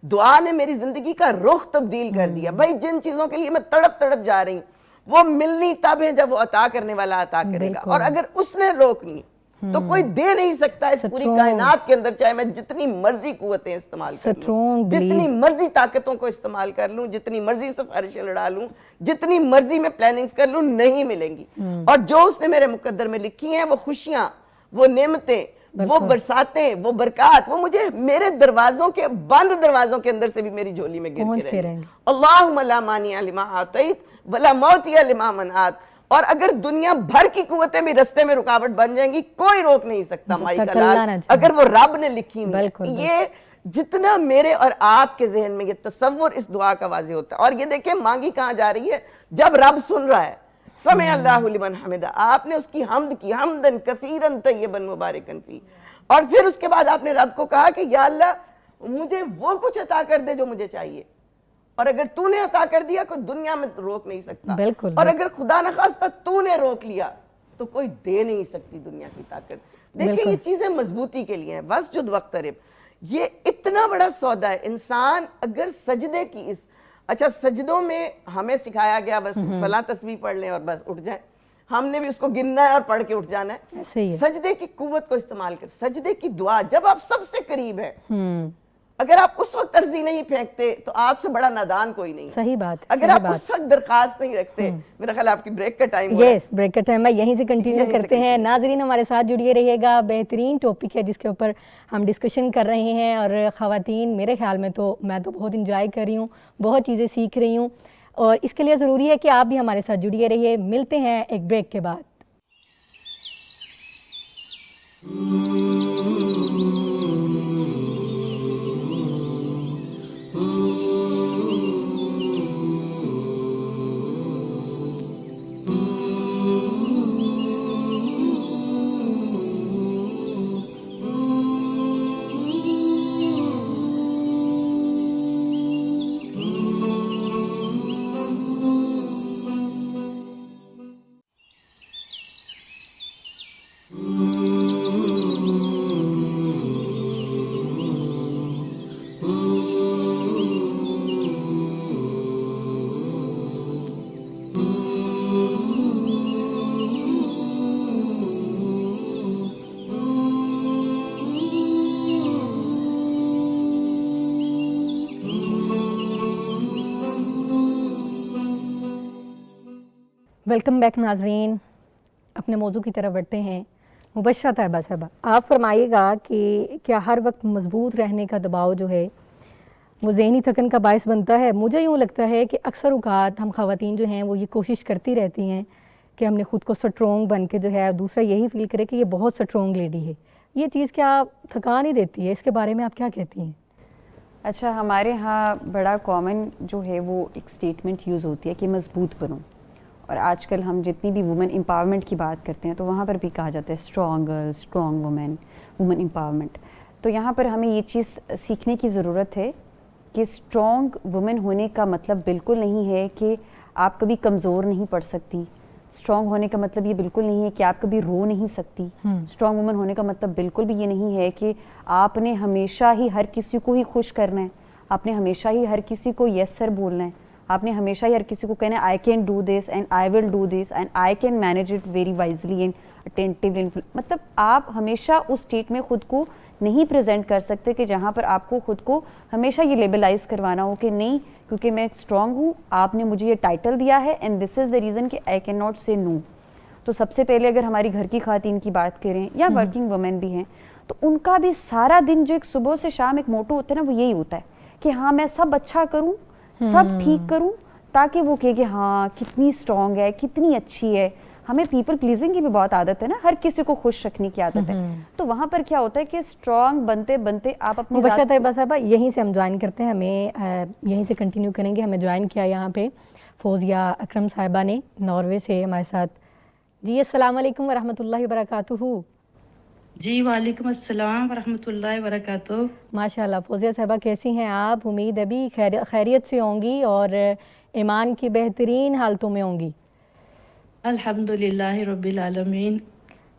دعا نے میری زندگی کا رخ تبدیل کر دیا. بھائی جن چیزوں کے لیے میں تڑپ جا رہی ہوں وہ ملنی تب ہے جب وہ عطا کرنے والا عطا کرے گا, اور اگر اس نے روکنی تو کوئی دے نہیں سکتا اس پوری کائنات کے اندر, چاہے میں جتنی مرضی قوتیں استعمال کر لوں, جتنی مرضی طاقتوں کو استعمال کر لوں, جتنی مرضی سفارشیں لڑا لوں, جتنی مرضی میں پلاننگز کر لوں, نہیں ملیں گی. اور جو اس نے میرے مقدر میں لکھی ہیں وہ خوشیاں, وہ نعمتیں, وہ برساتیں، وہ برکات، وہ مجھے میرے دروازوں کے، بند دروازوں کے اندر سے بھی میری جھولی میں گر پہنچ کے کے رہیں رہیں گے. گے. اللہم لا مانع لما اعطیت ولا معطی لما منعت. اور اگر دنیا بھر کی قوتیں بھی رستے میں رکاوٹ بن جائیں گی، کوئی روک نہیں سکتا جب مائی تک کا لال، اللہ نہ چاہے. اگر وہ رب نے لکھی ہوئی بالکل، ہے. یہ جتنا میرے اور آپ کے ذہن میں یہ تصور اس دعا کا واضح ہوتا ہے. اور یہ دیکھیں مانگی کہاں جا رہی ہے؟ جب رب سن رہا ہے. سمع اللہ لمن حمدہ، آپ نے اس کی حمد کی، حمدن کثیرن طیبا مبارکن فی. اور پھر اس کے بعد آپ نے رب کو کہا کہ یا اللہ مجھے وہ کچھ عطا کر دے جو مجھے چاہیے، اور اگر تو نے عطا کر دیا کوئی دنیا میں روک نہیں سکتا. بالکل. اور اگر خدا نخواستہ تو نے روک لیا تو کوئی دے نہیں سکتی دنیا کی طاقت. دیکھیں یہ چیزیں مضبوطی کے لیے ہیں. واسجد واقترب، یہ اتنا بڑا سودا ہے. انسان اگر سجدے کی اچھا سجدوں میں ہمیں سکھایا گیا بس فلاں تسبیح پڑھ لیں اور بس اٹھ جائیں، ہم نے بھی اس کو گننا ہے اور پڑھ کے اٹھ جانا ہے. ایسے ہی ہے. سجدے کی قوت کو استعمال کر، سجدے کی دعا جب آپ سب سے قریب ہے، اگر آپ اس وقت عرضی نہیں پھینکتے تو آپ سے بڑا نادان کوئی نہیں. صحیح بات ہے. اگر آپ اس وقت درخواست نہیں رکھتے، میرا خیال آپ کی بریک کا ٹائم ہو رہا ہے. یس، بریک کا ٹائم ہے، یہیں سے کنٹینیو کرتے ہیں. ناظرین ہمارے ساتھ جڑیے رہیے گا، بہترین ٹاپک ہے جس کے اوپر ہم ڈسکشن کر رہے ہیں. اور خواتین میرے خیال میں تو میں تو بہت انجوائے کر رہی ہوں، بہت چیزیں سیکھ رہی ہوں، اور اس کے لیے ضروری ہے کہ آپ بھی ہمارے ساتھ جڑیے رہیے. ملتے ہیں ایک بریک کے بعد. ویلکم بیک ناظرین، اپنے موضوع کی طرف بڑھتے ہیں. مبشرہ طیبہ صاحبہ، آپ فرمائیے گا کہ کیا ہر وقت مضبوط رہنے کا دباؤ جو ہے وہ ذہنی تھکن کا باعث بنتا ہے؟ مجھے یوں لگتا ہے کہ اکثر اوقات ہم خواتین جو ہیں وہ یہ کوشش کرتی رہتی ہیں کہ ہم نے خود کو سٹرونگ بن کے جو ہے دوسرا یہی فیل کرے کہ یہ بہت سٹرونگ لیڈی ہے. یہ چیز کیا تھکان ہی دیتی ہے؟ اس کے بارے میں آپ کیا کہتی ہیں؟ اچھا، ہمارے ہاں بڑا کامن جو ہے وہ ایک سٹیٹمنٹ یوز ہوتی ہے کہ مضبوط بنو. اور آج کل ہم جتنی بھی وومن امپاورمنٹ کی بات کرتے ہیں تو وہاں پر بھی کہا جاتا ہے strong girl, strong woman, woman empowerment. تو یہاں پر ہمیں یہ چیز سیکھنے کی ضرورت ہے کہ اسٹرانگ وومن ہونے کا مطلب بالکل نہیں ہے کہ آپ کبھی کمزور نہیں پڑ سکتی. اسٹرانگ ہونے کا مطلب یہ بالکل نہیں ہے کہ آپ کبھی رو نہیں سکتی. اسٹرانگ وومن ہونے کا مطلب بالکل بھی یہ نہیں ہے کہ آپ نے ہمیشہ ہی ہر کسی کو ہی خوش کرنا ہے، آپ نے ہمیشہ ہی ہر کسی کو یس سر بولنا ہے، آپ نے ہمیشہ ہی ہر کسی کو کہنا ہے I can do this and I will do this and I can manage it very wisely and attentively. مطلب آپ ہمیشہ اس اسٹیٹ میں خود کو نہیں پریزنٹ کر سکتے کہ جہاں پر آپ کو خود کو ہمیشہ یہ لیبلائز کروانا ہو کہ نہیں کیونکہ میں اسٹرانگ ہوں، آپ نے مجھے یہ ٹائٹل دیا ہے and this is the reason کہ آئی کین ناٹ سے نو. تو سب سے پہلے اگر ہماری گھر کی خواتین کی بات کریں یا ورکنگ وومن بھی ہیں تو ان کا بھی سارا دن جو ایک صبح سے شام ایک موٹو ہوتا ہے نا، وہ یہی ہوتا ہے کہ ہاں میں سب اچھا کروں، سب ٹھیک کروں، تاکہ وہ کہے کہ ہاں کتنی اسٹرانگ ہے، کتنی اچھی ہے. ہمیں پیپل پلیزنگ کی بھی بہت عادت ہے نا، ہر کسی کو خوش رکھنے کی عادت ہے. تو وہاں پر کیا ہوتا ہے کہ اسٹرانگ بنتے بنتے آپ اپنی مبشرہ طیبہ صاحبہ یہیں سے ہم جوائن کرتے ہیں، ہمیں یہیں سے کنٹینیو کریں گے. ہمیں جوائن کیا یہاں پہ فوزیہ اکرم صاحبہ نے ناروے سے ہمارے ساتھ. جی السلام علیکم ورحمۃ اللہ وبرکاتہ. جی وعلیکم السلام ورحمۃ اللہ وبرکاتہ. ماشاء اللہ. فوزیہ صاحبہ کیسی ہیں آپ؟ امید ابھی خیریت سے ہوں گی اور ایمان کی بہترین حالتوں میں ہوں گی. الحمد للہ رب العالمین.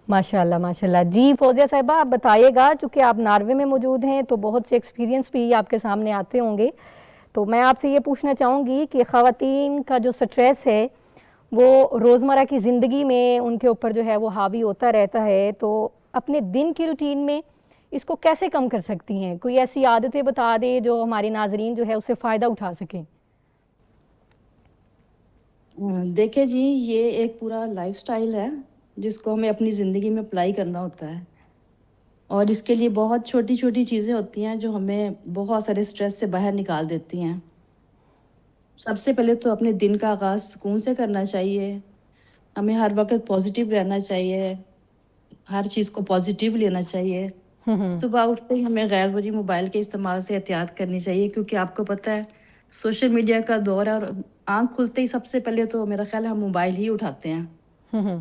ماشاء اللہ ماشاء اللہ. جی فوزیہ صاحبہ آپ بتائیے گا، چونکہ آپ ناروے میں موجود ہیں تو بہت سے ایکسپیرینس بھی آپ کے سامنے آتے ہوں گے. تو میں آپ سے یہ پوچھنا چاہوں گی کہ خواتین کا جو سٹریس ہے وہ روزمرہ کی زندگی میں ان کے اوپر جو ہے وہ حاوی ہوتا رہتا ہے، تو اپنے دن کی روٹین میں اس کو کیسے کم کر سکتی ہیں؟ کوئی ایسی عادتیں بتا دیں جو ہماری ناظرین جو ہے اس سے فائدہ اٹھا سکیں. دیکھیں جی، یہ ایک پورا لائف سٹائل ہے جس کو ہمیں اپنی زندگی میں اپلائی کرنا ہوتا ہے. اور اس کے لیے بہت چھوٹی چھوٹی چیزیں ہوتی ہیں جو ہمیں بہت سارے اسٹریس سے باہر نکال دیتی ہیں. سب سے پہلے تو اپنے دن کا آغاز سکون سے کرنا چاہیے. ہمیں ہر وقت پازیٹیو رہنا چاہیے، ہر چیز کو پازیٹیو لینا چاہیے. صبح اٹھتے ہی ہمیں غیر ضروری موبائل کے استعمال سے احتیاط کرنی چاہیے، کیونکہ آپ کو پتہ ہے سوشل میڈیا کا دور ہے، اور آنکھ کھلتے ہی سب سے پہلے تو میرا خیال ہے ہم موبائل ہی اٹھاتے ہیں.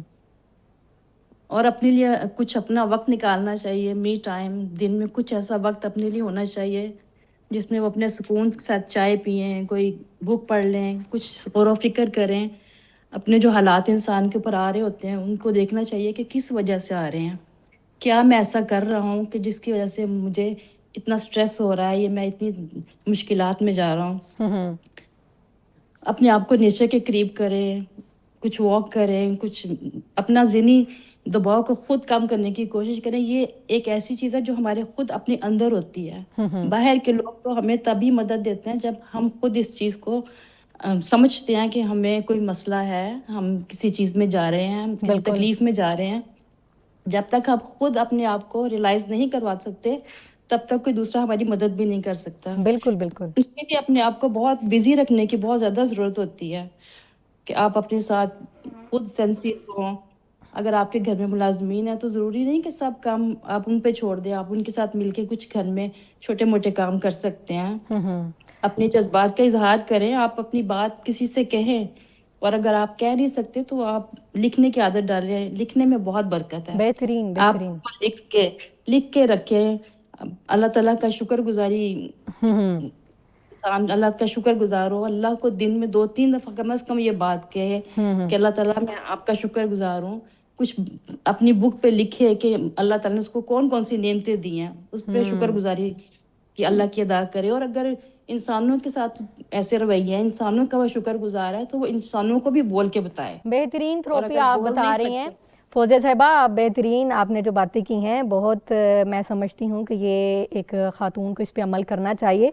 اور اپنے لیے کچھ اپنا وقت نکالنا چاہیے، می ٹائم. دن میں کچھ ایسا وقت اپنے لیے ہونا چاہیے جس میں وہ اپنے سکون کے ساتھ چائے پئیں، کوئی بک پڑھ لیں، کچھ غور و فکر کریں. اپنے جو حالات انسان کے اوپر آ رہے ہوتے ہیں ان کو دیکھنا چاہیے کہ کس وجہ سے آ رہے ہیں. کیا میں ایسا کر رہا ہوں کہ جس کی وجہ سے مجھے اتنا سٹریس ہو رہا ہے، یا میں اتنی مشکلات میں جا رہا ہوں. اپنے آپ کو نیچر کے قریب کریں، کچھ واک کریں، کچھ اپنا ذہنی دباؤ کو خود کم کرنے کی کوشش کریں. یہ ایک ایسی چیز ہے جو ہمارے خود اپنے اندر ہوتی ہے. باہر کے لوگ تو ہمیں تبھی مدد دیتے ہیں جب ہم خود اس چیز کو سمجھتے ہیں کہ ہمیں کوئی مسئلہ ہے، ہم کسی چیز میں جا رہے ہیں، ہم کسی بالکل تکلیف میں جا رہے ہیں. جب تک آپ خود اپنے آپ کو ریلائز نہیں کروا سکتے تب تک کوئی دوسرا ہماری مدد بھی نہیں کر سکتا. بالکل بالکل. اس میں بھی اپنے آپ کو بہت بزی رکھنے کی بہت زیادہ ضرورت ہوتی ہے کہ آپ اپنے ساتھ خود سینسیو ہوں. اگر آپ کے گھر میں ملازمین ہیں تو ضروری نہیں کہ سب کام آپ ان پہ چھوڑ دیں، آپ ان کے ساتھ مل کے کچھ گھر میں چھوٹے موٹے کام کر سکتے ہیں. اپنے جذبات کا اظہار کریں، آپ اپنی بات کسی سے کہیں. اور اگر آپ کہہ نہیں سکتے تو آپ لکھنے کی عادت ڈالیں، لکھنے میں بہت برکت ہے. بہترین آپ بہترین. لکھ کے رکھیں. اللہ تعالیٰ کا شکر گزاری، انسان اللہ کا شکر گزار ہو، اللہ کو دن میں 2-3 دفعہ کم از کم یہ بات کہے کہ اللہ تعالیٰ میں آپ کا شکر گزار ہوں. کچھ اپنی بک پہ لکھے کہ اللہ تعالیٰ نے اس کو کون کون سی نعمتیں دی ہیں، اس پہ شکر گزاری کہ اللہ کی ادا کرے. اور اگر انسانوں کے ساتھ ایسے رویے ہیں، انسانوں کا وہ شکر گزار ہے تو وہ انسانوں کو بھی بول کے بتائے. بہترین اور تھراپی اگر آپ بول بتا نہیں رہی ہیں سکتے، فوزیہ صاحبہ. آپ بہترین، آپ نے جو باتیں کی ہیں بہت میں سمجھتی ہوں کہ یہ ایک خاتون کو اس پہ عمل کرنا چاہیے.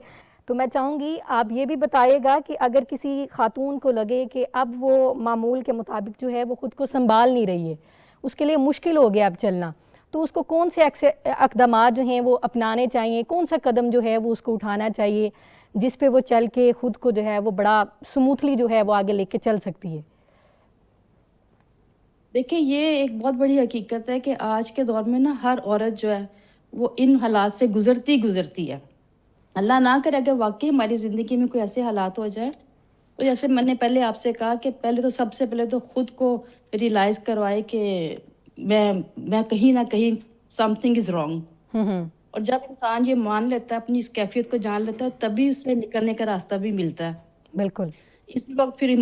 تو میں چاہوں گی آپ یہ بھی بتائیے گا کہ اگر کسی خاتون کو لگے کہ اب وہ معمول کے مطابق جو ہے وہ خود کو سنبھال نہیں رہی ہے، اس کے لیے مشکل ہو گیا اب چلنا، تو اس کو کون سے اقدامات جو ہیں وہ اپنانے چاہیے، کون سا قدم جو ہے وہ اس کو اٹھانا چاہیے جس پہ وہ چل کے خود کو جو ہے وہ بڑا سموتھلی جو ہے وہ آگے لے کے چل سکتی ہے؟ دیکھیں یہ ایک بہت بڑی حقیقت ہے کہ آج کے دور میں نا ہر عورت جو ہے وہ ان حالات سے گزرتی ہے. اللہ نہ کرے اگر واقعی ہماری زندگی میں کوئی ایسے حالات ہو جائے تو جیسے میں نے پہلے آپ سے کہا کہ پہلے تو سب سے پہلے تو خود کو ریلائز کروائے کہ میں کہیں نہ کہیں سم تھنگ از رانگ. اور جب انسان یہ مان لیتا ہے، اپنی اس کیفیت کو جان لیتا ہے، تبھی اس سے نکلنے کا راستہ بھی ملتا ہے. بالکل. اس وقت پھر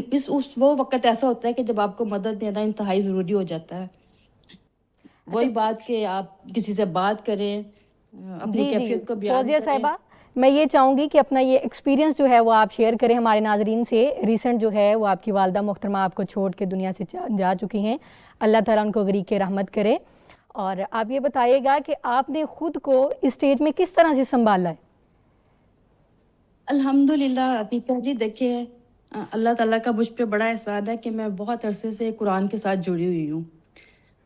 وہ وقت ایسا ہوتا ہے کہ جب آپ کو مدد دینا انتہائی ضروری ہو جاتا ہے. وہی بات کہ آپ کسی سے بات کریں، اپنی جی جی کیفیت کو بیان فوزیہ کریں. صاحبہ، میں یہ چاہوں گی کہ اپنا یہ ایکسپیرینس جو ہے وہ آپ شیئر کریں ہمارے ناظرین سے. ریسنٹ جو ہے وہ آپ کی والدہ محترمہ آپ کو چھوڑ کے دنیا سے جا چکی ہیں، اللہ تعالیٰ ان کو غریق رحمت کرے. اور آپ یہ بتائیے گا کہ آپ نے خود کو اس اسٹیج میں کس طرح سے سنبھالا ہے؟ الحمدللہ عطیفہ جی، دیکھیں اللہ تعالیٰ کا مجھ پہ بڑا احسان ہے کہ میں بہت عرصے سے قرآن کے ساتھ جڑی ہوئی ہوں.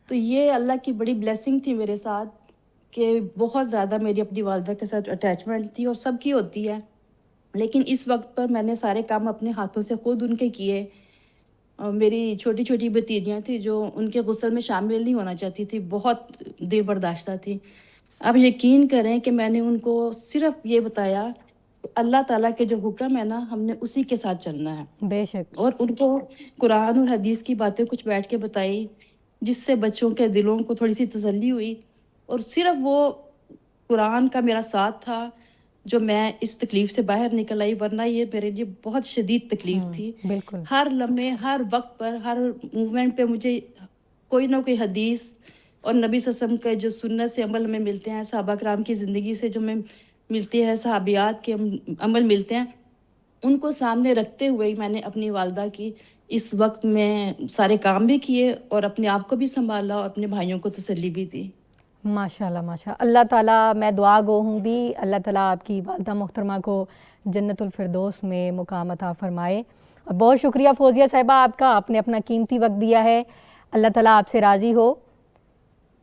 تو یہ اللہ کی بڑی بلیسنگ تھی میرے ساتھ کہ بہت زیادہ میری اپنی والدہ کے ساتھ اٹیچمنٹ تھی، اور سب کی ہوتی ہے. لیکن اس وقت پر میں نے سارے کام اپنے ہاتھوں سے خود ان کے کیے. میری چھوٹی چھوٹی بھتیجیاں تھیں جو ان کے غسل میں شامل نہیں ہونا چاہتی تھی، بہت دیر برداشتہ تھی. اب یقین کریں کہ میں نے ان کو صرف یہ بتایا کہ اللہ تعالیٰ کے جو حکم ہے نا ہم نے اسی کے ساتھ چلنا ہے. بے شک. اور ان کو قرآن اور حدیث کی باتیں کچھ بیٹھ کے بتائی جس سے بچوں کے دلوں کو تھوڑی سی تسلی ہوئی. اور صرف وہ قرآن کا میرا ساتھ تھا جو میں اس تکلیف سے باہر نکل آئی، ورنہ یہ میرے لیے بہت شدید تکلیف تھی. بالکل. ہر لمحے، ہر وقت پر، ہر موومنٹ پہ مجھے کوئی نہ کوئی حدیث اور نبی صلی اللہ علیہ وسلم کے جو سنت سے عمل ہمیں ملتے ہیں، صحابہ کرام کی زندگی سے جو ہمیں ملتے ہیں، صحابیات کے عمل ملتے ہیں، ان کو سامنے رکھتے ہوئے میں نے اپنی والدہ کی اس وقت میں سارے کام بھی کیے اور اپنے آپ کو بھی سنبھالا اور اپنے بھائیوں کو تسلی بھی دی. ماشاءاللہ ماشاءاللہ. اللہ تعالیٰ، میں دعا گو ہوں بھی، اللہ تعالیٰ آپ کی والدہ محترمہ کو جنت الفردوس میں مقام عطا فرمائے. اور بہت شکریہ فوزیہ صاحبہ آپ کا، آپ نے اپنا قیمتی وقت دیا ہے. اللہ تعالیٰ آپ سے راضی ہو.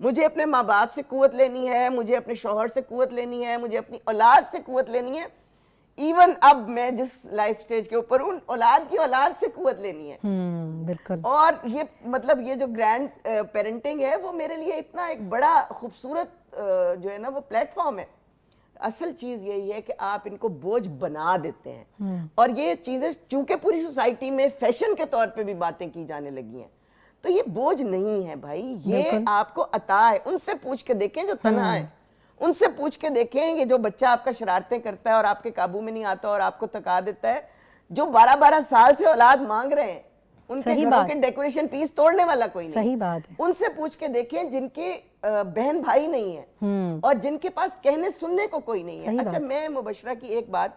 مجھے اپنے ماں باپ سے قوت لینی ہے, مجھے اپنے شوہر سے قوت لینی ہے, مجھے اپنی اولاد سے قوت لینی ہے. ایون اب میں جس لائف سٹیج کے اوپر ہوں, اولاد کی اولاد سے قوت لینی ہے. بالکل. اور یہ مطلب یہ جو گرینڈ پیرنٹنگ ہے وہ میرے لیے اتنا ایک بڑا خوبصورت جو ہے نا وہ پلیٹ فارم ہے. اصل چیز یہی ہے کہ آپ ان کو بوجھ بنا دیتے ہیں, اور یہ چیزیں چونکہ پوری سوسائٹی میں فیشن کے طور پہ بھی باتیں کی جانے لگی ہیں, تو یہ بوجھ نہیں ہے بھائی, یہ آپ کو عطا ہے. ان سے پوچھ کے دیکھیں جو تنہا ہے, ان سے پوچھ کے دیکھیں یہ جو بچہ آپ کا شرارتیں کرتا ہے اور آپ کے قابو میں نہیں آتا اور آپ کو تکا دیتا ہے, جو 12-12 سال سے اولاد مانگ رہے ہیں, ان کے گھروں کے ڈیکوریشن پیس توڑنے والا کوئی نہیں. صحیح بات ہے. ان سے پوچھ کے دیکھیں جن کے بہن بھائی نہیں ہیں اور جن کے پاس کہنے سننے کو کوئی نہیں ہے. اچھا میں مبشرہ کی ایک بات,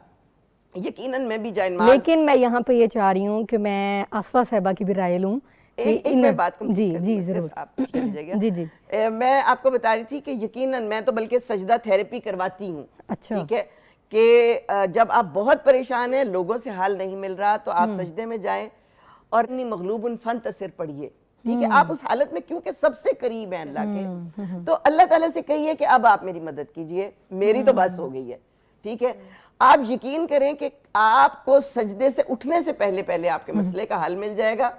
یقیناً میں بھی جائنماز, لیکن میں یہاں پہ یہ چاہ رہی ہوں کہ میں آصفہ صاحبہ کی بھی رائے لوں. ایک میں بات جی ضرور آپ چلی جائے گا. جی میں آپ کو بتا رہی تھی کہ یقیناً میں تو بلکہ سجدہ تھیراپی کرواتی ہوں. اچھا. ٹھیک ہے کہ جب آپ بہت پریشان ہیں, لوگوں سے حل نہیں مل رہا, تو آپ سجدے میں جائیں اور انی مغلوب فانتصر پڑھیے. ٹھیک ہے, آپ اس حالت میں کیونکہ سب سے قریب ہیں اللہ کے, تو اللہ تعالیٰ سے کہیے کہ اب آپ میری مدد کیجئے, میری تو بس ہو گئی ہے. ٹھیک ہے, آپ یقین کریں کہ آپ کو سجدے سے اٹھنے سے پہلے آپ کے مسئلے کا حل مل جائے گا,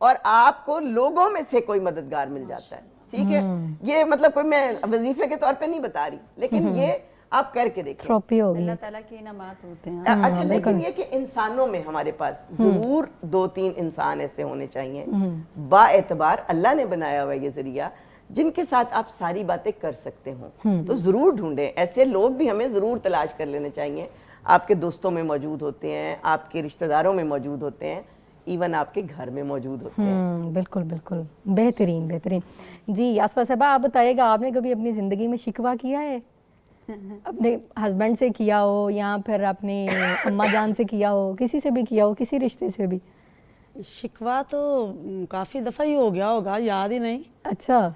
اور آپ کو لوگوں میں سے کوئی مددگار مل جاتا ہے. ٹھیک ہے, یہ مطلب کوئی میں وظیفے کے طور پہ نہیں بتا رہی, لیکن یہ آپ کر کے دیکھیں. اللہ تعالیٰ کے انعامات ہوتے ہیں. اچھا, لیکن یہ کہ انسانوں میں ہمارے پاس ضرور 2-3 انسان ایسے ہونے چاہیے با اعتبار اللہ نے بنایا ہوا یہ ذریعہ, جن کے ساتھ آپ ساری باتیں کر سکتے ہوں. تو ضرور ڈھونڈیں, ایسے لوگ بھی ہمیں ضرور تلاش کر لینے چاہیے. آپ کے دوستوں میں موجود ہوتے ہیں, آپ کے رشتہ داروں میں موجود ہوتے ہیں, ایون آپ کے گھر میں موجود ہوتے ہیں. بالکل بالکل, بہترین بہترین. جی آصفہ صاحبہ آپ بتائیے گا, آپ نے کبھی اپنی زندگی میں شکوہ کیا ہے؟ اپنے ہسبینڈ سے کیا ہو یا پھر اپنے اماں جان سے کیا ہو, کسی سے بھی کیا ہو, کسی رشتے سے بھی؟ شکوہ تو کافی دفعہ ہی ہو گیا ہوگا, یاد ہی نہیں. اچھا,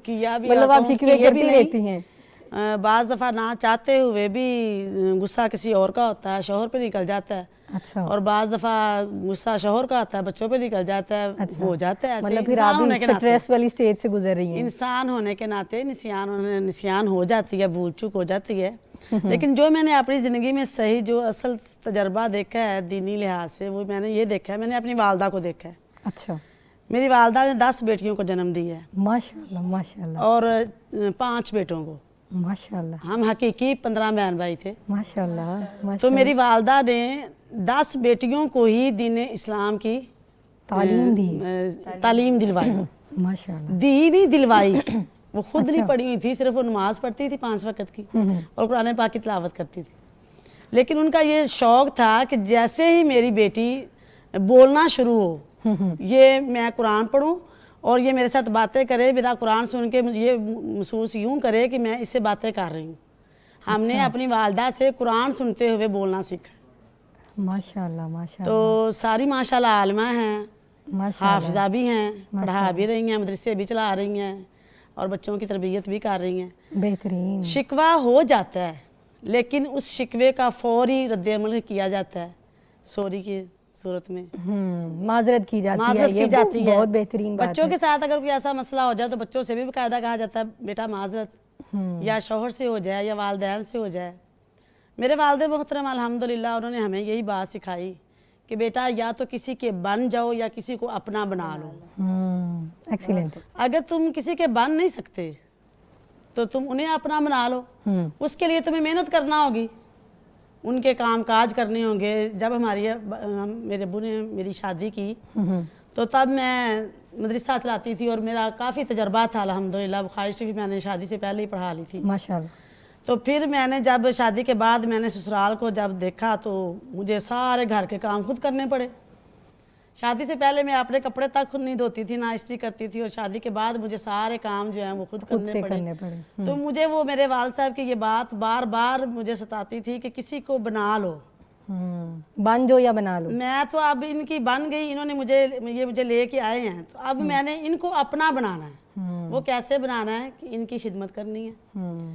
کیا بھی مطلب آپ شکوے کرتی رہتی ہیں؟ بعض دفعہ نہ چاہتے ہوئے بھی غصہ کسی اور کا ہوتا ہے, شوہر پہ نکل جاتا ہے. اچھا. اور بعض دفعہ غصہ شوہر کا آتا ہے, بچوں پہ نکل جاتا ہے. ہو جاتا ہے ایسے. مطلب پھر آپ سٹریس والی سٹیج سے گزر رہی ہیں. انسان ہونے کے ناطے نسیان ہو جاتی ہے, بھول چوک ہو جاتی ہے. لیکن جو میں نے اپنی زندگی میں صحیح جو اصل تجربہ دیکھا ہے دینی لحاظ سے, وہ میں نے یہ دیکھا ہے, میں نے اپنی والدہ کو دیکھا ہے. اچھا. میری والدہ نے 10 بیٹیوں کو جنم دی ہے. ماشاءاللہ ماشاءاللہ. اور 5 بیٹوں کو. ماشاءاللہ. ہم حقیقی 15 بہن بھائی تھے. ماشاءاللہ. تو میری والدہ نے 10 بیٹیوں کو ہی دین اسلام کی تعلیم دلوائی. ماشاءاللہ. دی نہیں دلوائی, وہ خود نہیں پڑھی ہوئی تھی, صرف وہ نماز پڑھتی تھی 5 وقت کی اور قرآن پاک کی تلاوت کرتی تھی. لیکن ان کا یہ شوق تھا کہ جیسے ہی میری بیٹی بولنا شروع ہو, یہ میں قرآن پڑھوں اور یہ میرے ساتھ باتیں کرے, میرا قرآن سن کے مجھے یہ محسوس یوں کرے کہ میں اس سے باتیں کر رہی ہوں. ہم نے اپنی والدہ سے قرآن سنتے ہوئے بولنا سیکھا. ماشاءاللہ ماشاءاللہ. تو ساری ماشاءاللہ عالمہ ہیں, حافظہ بھی ہیں, پڑھا بھی رہی ہیں, مدرسے بھی چلا رہی ہیں اور بچوں کی تربیت بھی کر رہی ہیں. بہترین. شکوہ ہو جاتا ہے, لیکن اس شکوے کا فوری رد عمل کیا جاتا ہے سوری کی صورت میں. معذرت کی جاتی ہے. معذرت کی جاتی ہے. بہت بہترین بات ہے. بچوں کے ساتھ اگر کوئی ایسا مسئلہ ہو جائے تو بچوں سے بھی باقاعدہ کہا جاتا ہے بیٹا معذرت, یا شوہر سے ہو جائے یا والدین سے ہو جائے. میرے والد محترم الحمدللہ انہوں نے ہمیں یہی بات سکھائی کہ بیٹا یا تو کسی کے بن جاؤ یا کسی کو اپنا بنا لو. ایکسیلنٹ. اگر تم کسی کے بن نہیں سکتے تو تم انہیں اپنا بنا لو. اس کے لیے تمہیں محنت کرنا ہوگی, ان کے کام کاج کرنے ہوں گے. جب میرے ابو نے میری شادی کی تو تب میں مدرسہ چلاتی تھی اور میرا کافی تجربہ تھا الحمدللہ. بخاری شریف میں نے شادی سے پہلے ہی پڑھا لی تھی. ماشاءاللہ. تو پھر میں نے جب شادی کے بعد میں نے سسرال کو جب دیکھا تو مجھے سارے گھر کے کام خود کرنے پڑے. شادی سے پہلے میں اپنے کپڑے تک خود نہیں دھوتی تھی, نہ استری کرتی تھی, اور شادی کے بعد مجھے سارے کام جو ہیں وہ خود کرنے پڑے. تو مجھے وہ میرے والد صاحب کی یہ بات بار بار مجھے ستاتی تھی کہ کسی کو بنا لو, بن جو یا بنا لو. میں تو اب ان کی بن گئی, انہوں نے مجھے لے کے آئے ہیں, تو اب میں نے ان کو اپنا بنانا ہے. وہ کیسے بنانا ہے کہ ان کی خدمت کرنی ہے.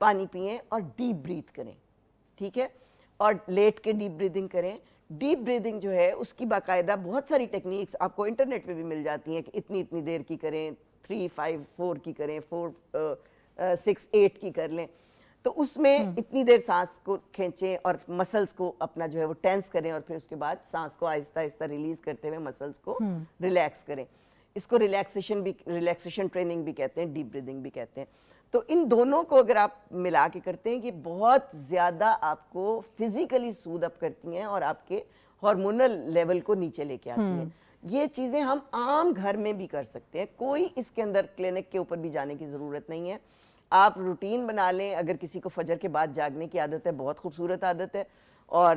پانی پئیں اور ڈیپ بریتھ کریں, ٹھیک ہے, اور لیٹ کے ڈیپ بریدنگ کریں. ڈیپ بریدنگ جو ہے اس کی باقاعدہ بہت ساری ٹیکنیکس آپ کو انٹرنیٹ پہ بھی مل جاتی ہیں کہ اتنی دیر کی کریں, 3, 5, 4 کی کریں, 4, 6, 8 کی کر لیں. تو اس میں اتنی دیر سانس کو کھینچیں اور مسلز کو اپنا جو ہے وہ ٹینس کریں, اور پھر اس کے بعد سانس کو آہستہ آہستہ ریلیز کرتے ہوئے مسلز کو ریلیکس کریں. اس کو ریلیکسیشن ٹریننگ بھی کہتے ہیں, ڈیپ بریدنگ بھی کہتے ہیں. تو ان دونوں کو اگر آپ ملا کے کرتے ہیں, یہ بہت زیادہ آپ کو فزیکلی سود اپ کرتی ہیں اور آپ کے ہارمونل لیول کو نیچے لے کے آتی ہیں. یہ چیزیں ہم عام گھر میں بھی کر سکتے ہیں, کوئی اس کے اندر کلینک کے اوپر بھی جانے کی ضرورت نہیں ہے. آپ روٹین بنا لیں. اگر کسی کو فجر کے بعد جاگنے کی عادت ہے, بہت خوبصورت عادت ہے, اور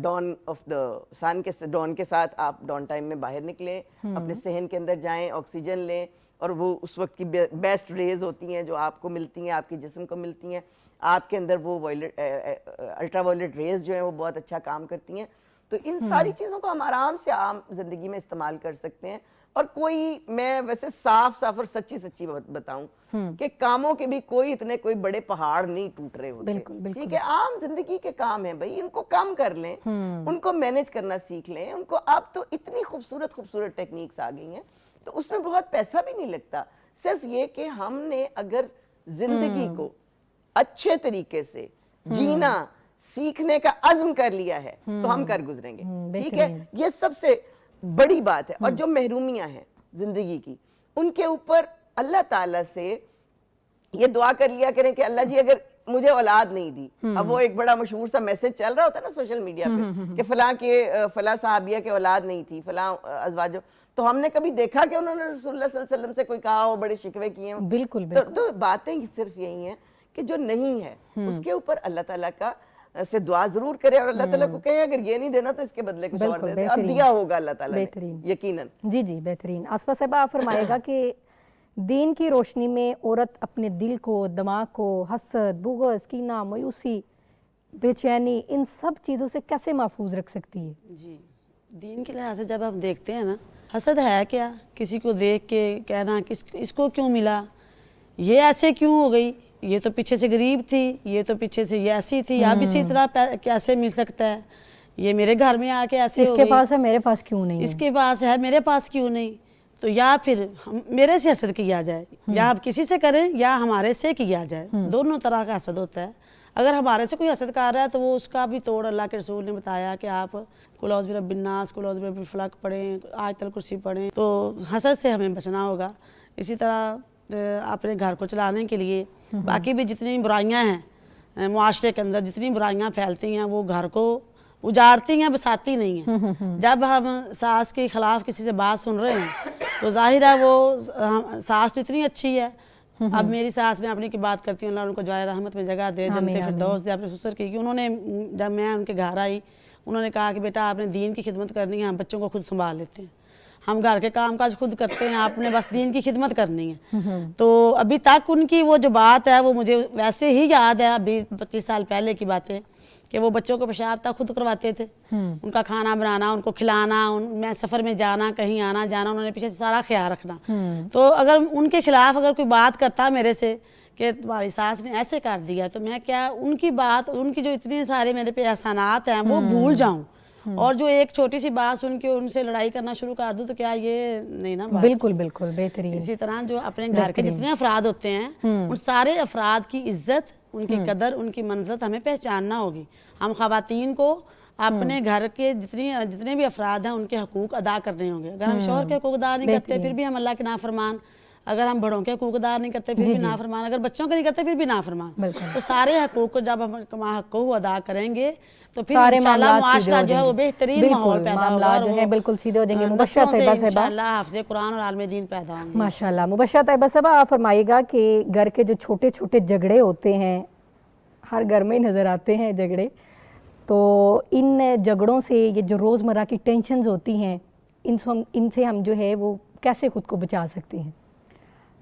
ڈان آف دا سن کے ڈان کے ساتھ آپ ڈان ٹائم میں باہر نکلیں, اپنے صحن کے اندر جائیں, آکسیجن لیں, اور وہ اس وقت کی بیسٹ ریز ہوتی ہیں جو آپ کو ملتی ہیں, آپ کے جسم کو ملتی ہیں. آپ کے اندر وہ الٹرا وائلٹ ریز جو ہیں وہ بہت اچھا کام کرتی ہیں. تو ان ساری چیزوں کو ہم آرام سے عام زندگی میں استعمال کر سکتے ہیں. اور کوئی, میں ویسے صاف اور سچی بتاؤں کہ کاموں کے بھی کوئی بڑے پہاڑ نہیں ٹوٹ رہے ہوتے. ٹھیک ہے, عام زندگی کے کام ہیں بھائی, ان کو کم کر لیں, ان کو مینج کرنا سیکھ لیں. ان کو اب تو اتنی خوبصورت ٹیکنیکس آ گئی ہیں, تو اس میں بہت پیسہ بھی نہیں لگتا. صرف یہ کہ ہم نے اگر زندگی کو اچھے طریقے سے جینا سیکھنے کا عزم کر لیا ہے تو ہم کر گزریں گے. ٹھیک ہے, یہ سب سے بڑی بات ہے. اور جو محرومیاں ہیں زندگی کی, ان کے اوپر اللہ تعالیٰ سے یہ دعا کر لیا کریں کہ اللہ جی اگر مجھے اولاد نہیں دی. اب وہ ایک بڑا مشہور سا میسج چل رہا ہوتا ہے نا سوشل میڈیا پہ کہ فلاں صحابیہ کے اولاد نہیں تھی, فلاں ازواج. تو ہم نے کبھی دیکھا کہ انہوں نے رسول اللہ صلی اللہ علیہ وسلم سے کوئی کہا ہو, بڑے شکوے کیے ہیں؟ بالکل. تو باتیں صرف یہی ہیں کہ جو نہیں ہے اس کے اوپر اللہ تعالیٰ کا سے دعا ضرور کرے, اور اللہ تعالیٰ کو کہیں اگر یہ نہیں دینا تو اس کے بدلے کچھ اور دے دے, اور دیا ہوگا اللہ تعالیٰ نے یقیناً. جی بہترین. آصفہ صاحبہ آپ فرمائے گا کہ دین کی روشنی میں عورت اپنے دل کو, دماغ کو حسد, بغض, کینہ, مایوسی, بے چینی, ان سب چیزوں سے کیسے محفوظ رکھ سکتی ہے؟ جی, دین کے لحاظ سے جب ہم دیکھتے ہیں نا, حسد ہے کیا؟ کسی کو دیکھ کے کہنا اس کو کیوں ملا, یہ ایسے کیوں ہو گئی, یہ تو پیچھے سے غریب تھی, یہ تو پیچھے سے یہ ایسی تھی, اب اسی طرح کیسے مل سکتا ہے, یہ میرے گھر میں آ کے ایسے ہو گئی, اس کے پاس ہے میرے پاس کیوں نہیں, اس کے پاس ہے میرے پاس کیوں نہیں. تو یا پھر میرے سے حسد کیا جائے, یا آپ کسی سے کریں یا ہمارے سے کیا جائے, دونوں طرح کا حسد ہوتا ہے. اگر ہمارے سے کوئی حسد کر رہا ہے تو وہ اس کا بھی توڑ اللہ کے رسول نے بتایا کہ آپ قل اعوذ برب الناس, قل اعوذ برب الفلق پڑھیں, آیت الکرسی پڑھیں. تو حسد سے ہمیں بچنا ہوگا. اسی طرح اپنے گھر کو چلانے کے لیے باقی بھی جتنی برائیاں ہیں معاشرے کے اندر, جتنی برائیاں پھیلتی ہیں وہ گھر کو اجاڑتی ہیں, بساتی نہیں ہیں. جب ہم ساس کے خلاف کسی سے بات سن رہے ہیں تو ظاہر ہے وہ ساس تو اتنی اچھی ہے, اب میری ساس میں اپنی کی بات کرتی ہوں, اللہ ان کو جوائے رحمت میں جگہ دے, جنت فردوس دے. اپنے سسر کی, کہ انہوں نے جب میں ان کے گھر آئی انہوں نے کہا کہ بیٹا آپ نے دین کی خدمت کرنی ہے, ہم بچوں کو خود سنبھال لیتے ہیں, ہم گھر کے کام کاج خود کرتے ہیں, آپ نے بس دین کی خدمت کرنی ہے. تو ابھی تک ان کی وہ جو بات ہے وہ مجھے ویسے ہی یاد ہے, ابھی 25 سال پہلے کی باتیں, کہ وہ بچوں کو پیشاب تک خود کرواتے تھے, ان کا کھانا بنانا, ان کو کھلانا, میں سفر میں جانا, کہیں آنا جانا, انہوں نے پیچھے سے سارا خیال رکھنا. تو اگر ان کے خلاف اگر کوئی بات کرتا میرے سے کہ تمہاری ساس نے ایسے کر دیا, تو میں کیا ان کی بات, ان کی جو اتنے سارے میرے پہ احسانات ہیں وہ بھول جاؤں, اور جو ایک چھوٹی سی بات سن کے ان سے لڑائی کرنا شروع کر دوں, تو کیا یہ نہیں نا بات. بالکل بہترین. اسی طرح جو اپنے گھر کے جتنے افراد ہوتے ہیں ان سارے افراد کی عزت, ان کی قدر, ان کی منزلت ہمیں پہچاننا ہوگی. ہم خواتین کو اپنے گھر کے جتنے بھی افراد ہیں ان کے حقوق ادا کرنے ہوں گے. اگر ہم شوہر کے حقوق ادا نہیں کرتے پھر بھی ہم اللہ کے نافرمان, اگر ہم بڑوں کے حقوق ادا نہیں کرتے پھر بھی نافرمان, اگر بچوں کے نہیں کرتے پھر بھی نافرمان. تو سارے حقوق کو جب ہم حقوق ادا کریں گے تو پھر انشاءاللہ معاشرہ جو ہے وہ بہترین ماحول پیدا ہوگا, اور وہ بالکل سیدھے ہو جائیں گے. بچوں سے انشاءاللہ حافظ قرآن اور عالم دین پیدا ہوں گے. ماشاءاللہ. مبشرہ طیبہ صاحبہ آپ فرمائیے گا کہ گھر کے جو چھوٹے چھوٹے جھگڑے ہوتے ہیں, ہر گھر میں نظر آتے ہیں جھگڑے, تو ان جھگڑوں سے یہ جو روزمرہ کی ٹینشنز ہوتی ہیں ان سے ہم جو ہے وہ کیسے خود کو بچا سکتے ہیں؟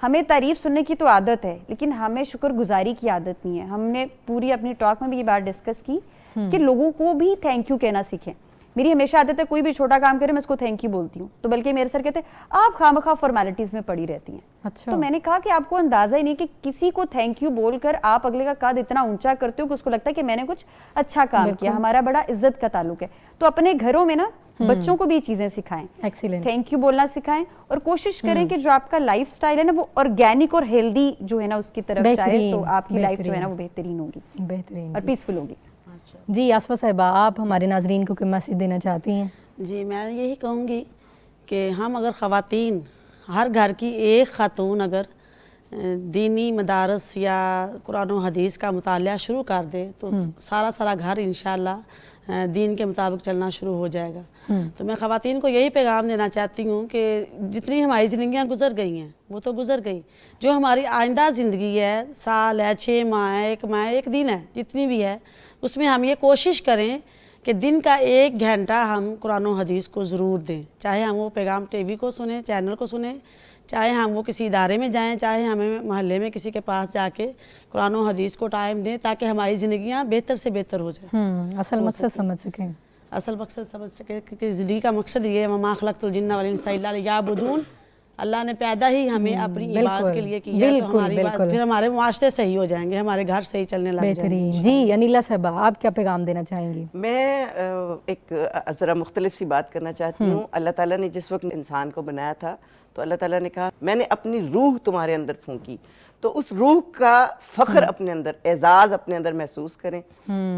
ہمیں تعریف سننے کی تو عادت ہے لیکن ہمیں شکر گزاری کی عادت نہیں ہے. ہم نے پوری اپنی ٹاک میں بھی یہ بات ڈسکس کی کہ لوگوں کو بھی تھینک یو کہنا سیکھیں. میری ہمیشہ عادت ہے کوئی بھی چھوٹا کام کرے میں اس کو تھینک یو بولتی ہوں, تو بلکہ میرے سر کہتے ہیں آپ خواہ فارمیلٹیز میں پڑی رہتی ہیں. اچھا. تو میں نے کہا کہ آپ کو اندازہ ہی نہیں کہ کسی کو تھینک یو بول کر آپ اگلے کا قد اتنا اونچا کرتے ہو کہ اس کو لگتا ہے کہ میں نے کچھ اچھا کام کیا. ہمارا بڑا عزت کا تعلق ہے. تو اپنے گھروں میں نا بچوں کو بھی یہ چیزیں سکھائیں, ایکسیلنٹ. تھینک یو بولنا سکھائیں, اور کوشش کریں کہ جو آپ کا لائف سٹائل ہے نا وہ آرگینک اور ہیلدی جو ہے نا اس کی طرف جائے, تو آپ کی لائف جو ہے نا وہ بہترین ہوگی, بہترین اور پیسفل ہوگی. جی آصفہ صاحبہ, آپ ہمارے ناظرین کو کوئی میسج دینا چاہتی ہیں؟ جی میں یہی کہوں گی کہ ہم اگر خواتین, ہر گھر کی ایک خاتون اگر دینی مدارس یا قرآن و حدیث کا مطالعہ شروع کر دے تو سارا گھر انشاءاللہ دین کے مطابق چلنا شروع ہو جائے گا. تو میں خواتین کو یہی پیغام دینا چاہتی ہوں کہ جتنی ہماری زندگیاں گزر گئی ہیں وہ تو گزر گئی, جو ہماری آئندہ زندگی ہے, سال ہے, 6 ماہ ہے, 1 ماہ ہے, 1 دن ہے, جتنی بھی ہے, اس میں ہم یہ کوشش کریں کہ دن کا 1 گھنٹہ ہم قرآن و حدیث کو ضرور دیں. چاہے ہم وہ پیغام ٹی وی کو سنیں, چینل کو سنیں, چاہے ہم وہ کسی ادارے میں جائیں, چاہے ہمیں محلے میں کسی کے پاس جا کے قرآن و حدیث کو ٹائم دیں, تاکہ ہماری زندگیاں بہتر سے بہتر ہو جائیں. اصل مقصد سمجھ سکیں. اصل مقصد سمجھ سکیں کہ زندگی کا مقصد یہ ہے, وما خلقت الجن والانس الا لیعبدون. اللہ نے پیدا ہی ہمیں اپنی عبادت کے لیے کیا ہے, تو ہماری بات پھر ہمارے معاشرے صحیح ہو جائیں گے, ہمارے گھر صحیح چلنے لگ جائیں گے. جی انیلا صاحبہ, آپ کیا پیغام دینا چاہیں گی؟ میں ایک ذرا مختلف سی بات کرنا چاہتی ہوں. اللہ تعالیٰ نے جس وقت انسان کو بنایا تھا تو اللہ تعالیٰ نے کہا میں نے اپنی روح تمہارے اندر پھونکی, تو اس روح کا فخر اپنے اندر, اعزاز اپنے اندر محسوس کریں.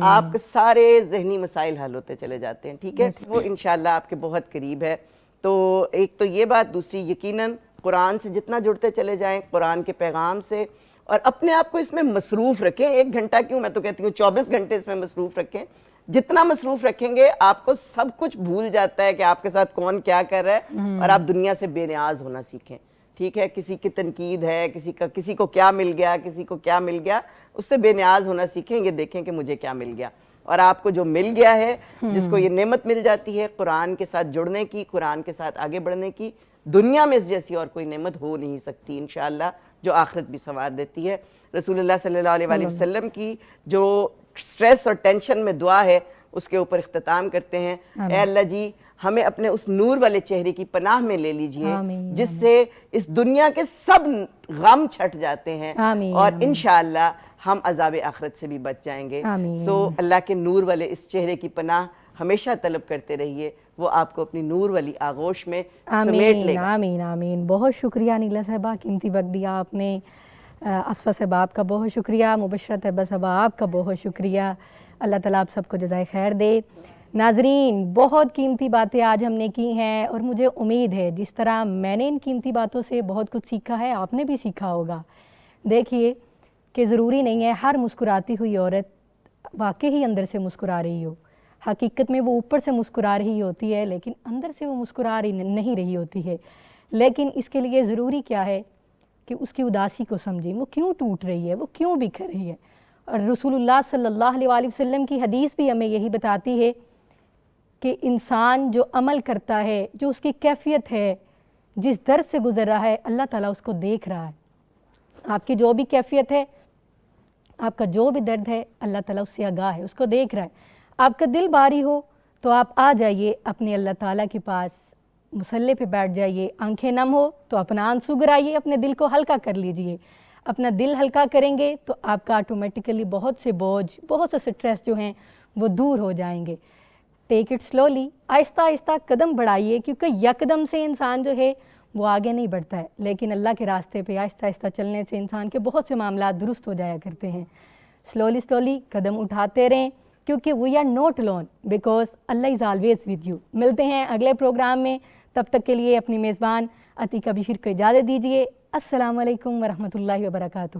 آپ کے سارے ذہنی مسائل حل ہوتے چلے جاتے ہیں. ٹھیک ہے, وہ انشاءاللہ آپ کے بہت قریب ہے. تو ایک تو یہ بات, دوسری یقیناً قرآن سے جتنا جڑتے چلے جائیں, قرآن کے پیغام سے, اور اپنے آپ کو اس میں مصروف رکھیں. 1 گھنٹہ کیوں, میں تو کہتی ہوں 24 گھنٹے اس میں مصروف رکھیں. جتنا مصروف رکھیں گے آپ کو سب کچھ بھول جاتا ہے کہ آپ کے ساتھ کون کیا کر رہا ہے, اور آپ دنیا سے بے نیاز ہونا سیکھیں. ٹھیک ہے, کسی کی تنقید ہے, کسی کو کیا مل گیا, کسی کو کیا مل گیا, اس سے بے نیاز ہونا سیکھیں. یہ دیکھیں کہ مجھے کیا مل گیا, اور آپ کو جو مل گیا ہے, جس کو یہ نعمت مل جاتی ہے قرآن کے ساتھ جڑنے کی, قرآن کے ساتھ آگے بڑھنے کی, دنیا میں اس جیسی اور کوئی نعمت ہو نہیں سکتی انشاءاللہ, جو آخرت بھی سنوار دیتی ہے. رسول اللہ صلی اللہ علیہ وآلہ وسلم کی جو سٹریس اور ٹینشن میں دعا ہے, اس کے اوپر اختتام کرتے ہیں. اے اللہ جی, ہمیں اپنے اس نور والے چہرے کی پناہ میں لے لیجئے, جس سے اس دنیا کے سب غم چھٹ جاتے ہیں, اور انشاءاللہ ہم عذاب آخرت سے بھی بچ جائیں گے. سو اللہ کے نور والے اس چہرے کی پناہ ہمیشہ طلب کرتے رہیے, وہ آپ کو اپنی نور والی آغوش میں سمیٹ لے گا. آمین آمین. بہت شکریہ نیلا صاحبہ, قیمتی وقت دیا آپ نے. اصفہ صاحبہ آپ کا بہت شکریہ. مبشرہ طیبہ صاحبہ آپ کا بہت شکریہ. اللہ تعالیٰ آپ سب کو جزائے خیر دے. ناظرین, بہت قیمتی باتیں آج ہم نے کی ہیں, اور مجھے امید ہے جس طرح میں نے ان قیمتی باتوں سے بہت کچھ سیکھا ہے, آپ نے بھی سیکھا ہوگا. دیکھیے کہ ضروری نہیں ہے ہر مسکراتی ہوئی عورت واقعی اندر سے مسکرا رہی ہو. حقیقت میں وہ اوپر سے مسکرا رہی ہوتی ہے, لیکن اندر سے وہ مسکرا رہی نہیں رہی ہوتی ہے. لیکن اس کے لیے ضروری کیا ہے کہ اس کی اداسی کو سمجھیں, وہ کیوں ٹوٹ رہی ہے, وہ کیوں بکھر رہی ہے. اور رسول اللہ صلی اللہ علیہ وآلہ وسلم کی حدیث بھی ہمیں یہی بتاتی ہے کہ انسان جو عمل کرتا ہے, جو اس کی کیفیت ہے, جس درد سے گزر رہا ہے, اللہ تعالیٰ اس کو دیکھ رہا ہے. آپ کی جو بھی کیفیت ہے, آپ کا جو بھی درد ہے, اللہ تعالیٰ اس سے آگاہ ہے, اس کو دیکھ رہا ہے. آپ کا دل بھاری ہو تو آپ آ جائیے اپنے اللہ تعالیٰ کے پاس, مصلے پہ بیٹھ جائیے. آنکھیں نم ہو تو اپنا آنسو گرائیے, اپنے دل کو ہلکا کر لیجئے. اپنا دل ہلکا کریں گے تو آپ کا آٹومیٹیکلی بہت سے بوجھ, بہت سے سٹریس جو ہیں وہ دور ہو جائیں گے. ٹیک اٹ سلولی, آہستہ آہستہ قدم بڑھائیے, کیونکہ یکدم سے انسان جو ہے وہ آگے نہیں بڑھتا ہے, لیکن اللہ کے راستے پہ آہستہ آہستہ چلنے سے انسان کے بہت سے معاملات درست ہو جایا کرتے ہیں. سلولی سلولی قدم اٹھاتے رہیں, کیونکہ we are not alone, because اللہ از آلویز ود یو. ملتے ہیں اگلے پروگرام میں, تب تک کے لیے اپنی میزبان عتیقہ بشیر کو اجازت دیجیے. السلام علیکم ورحمۃ اللہ وبرکاتہ.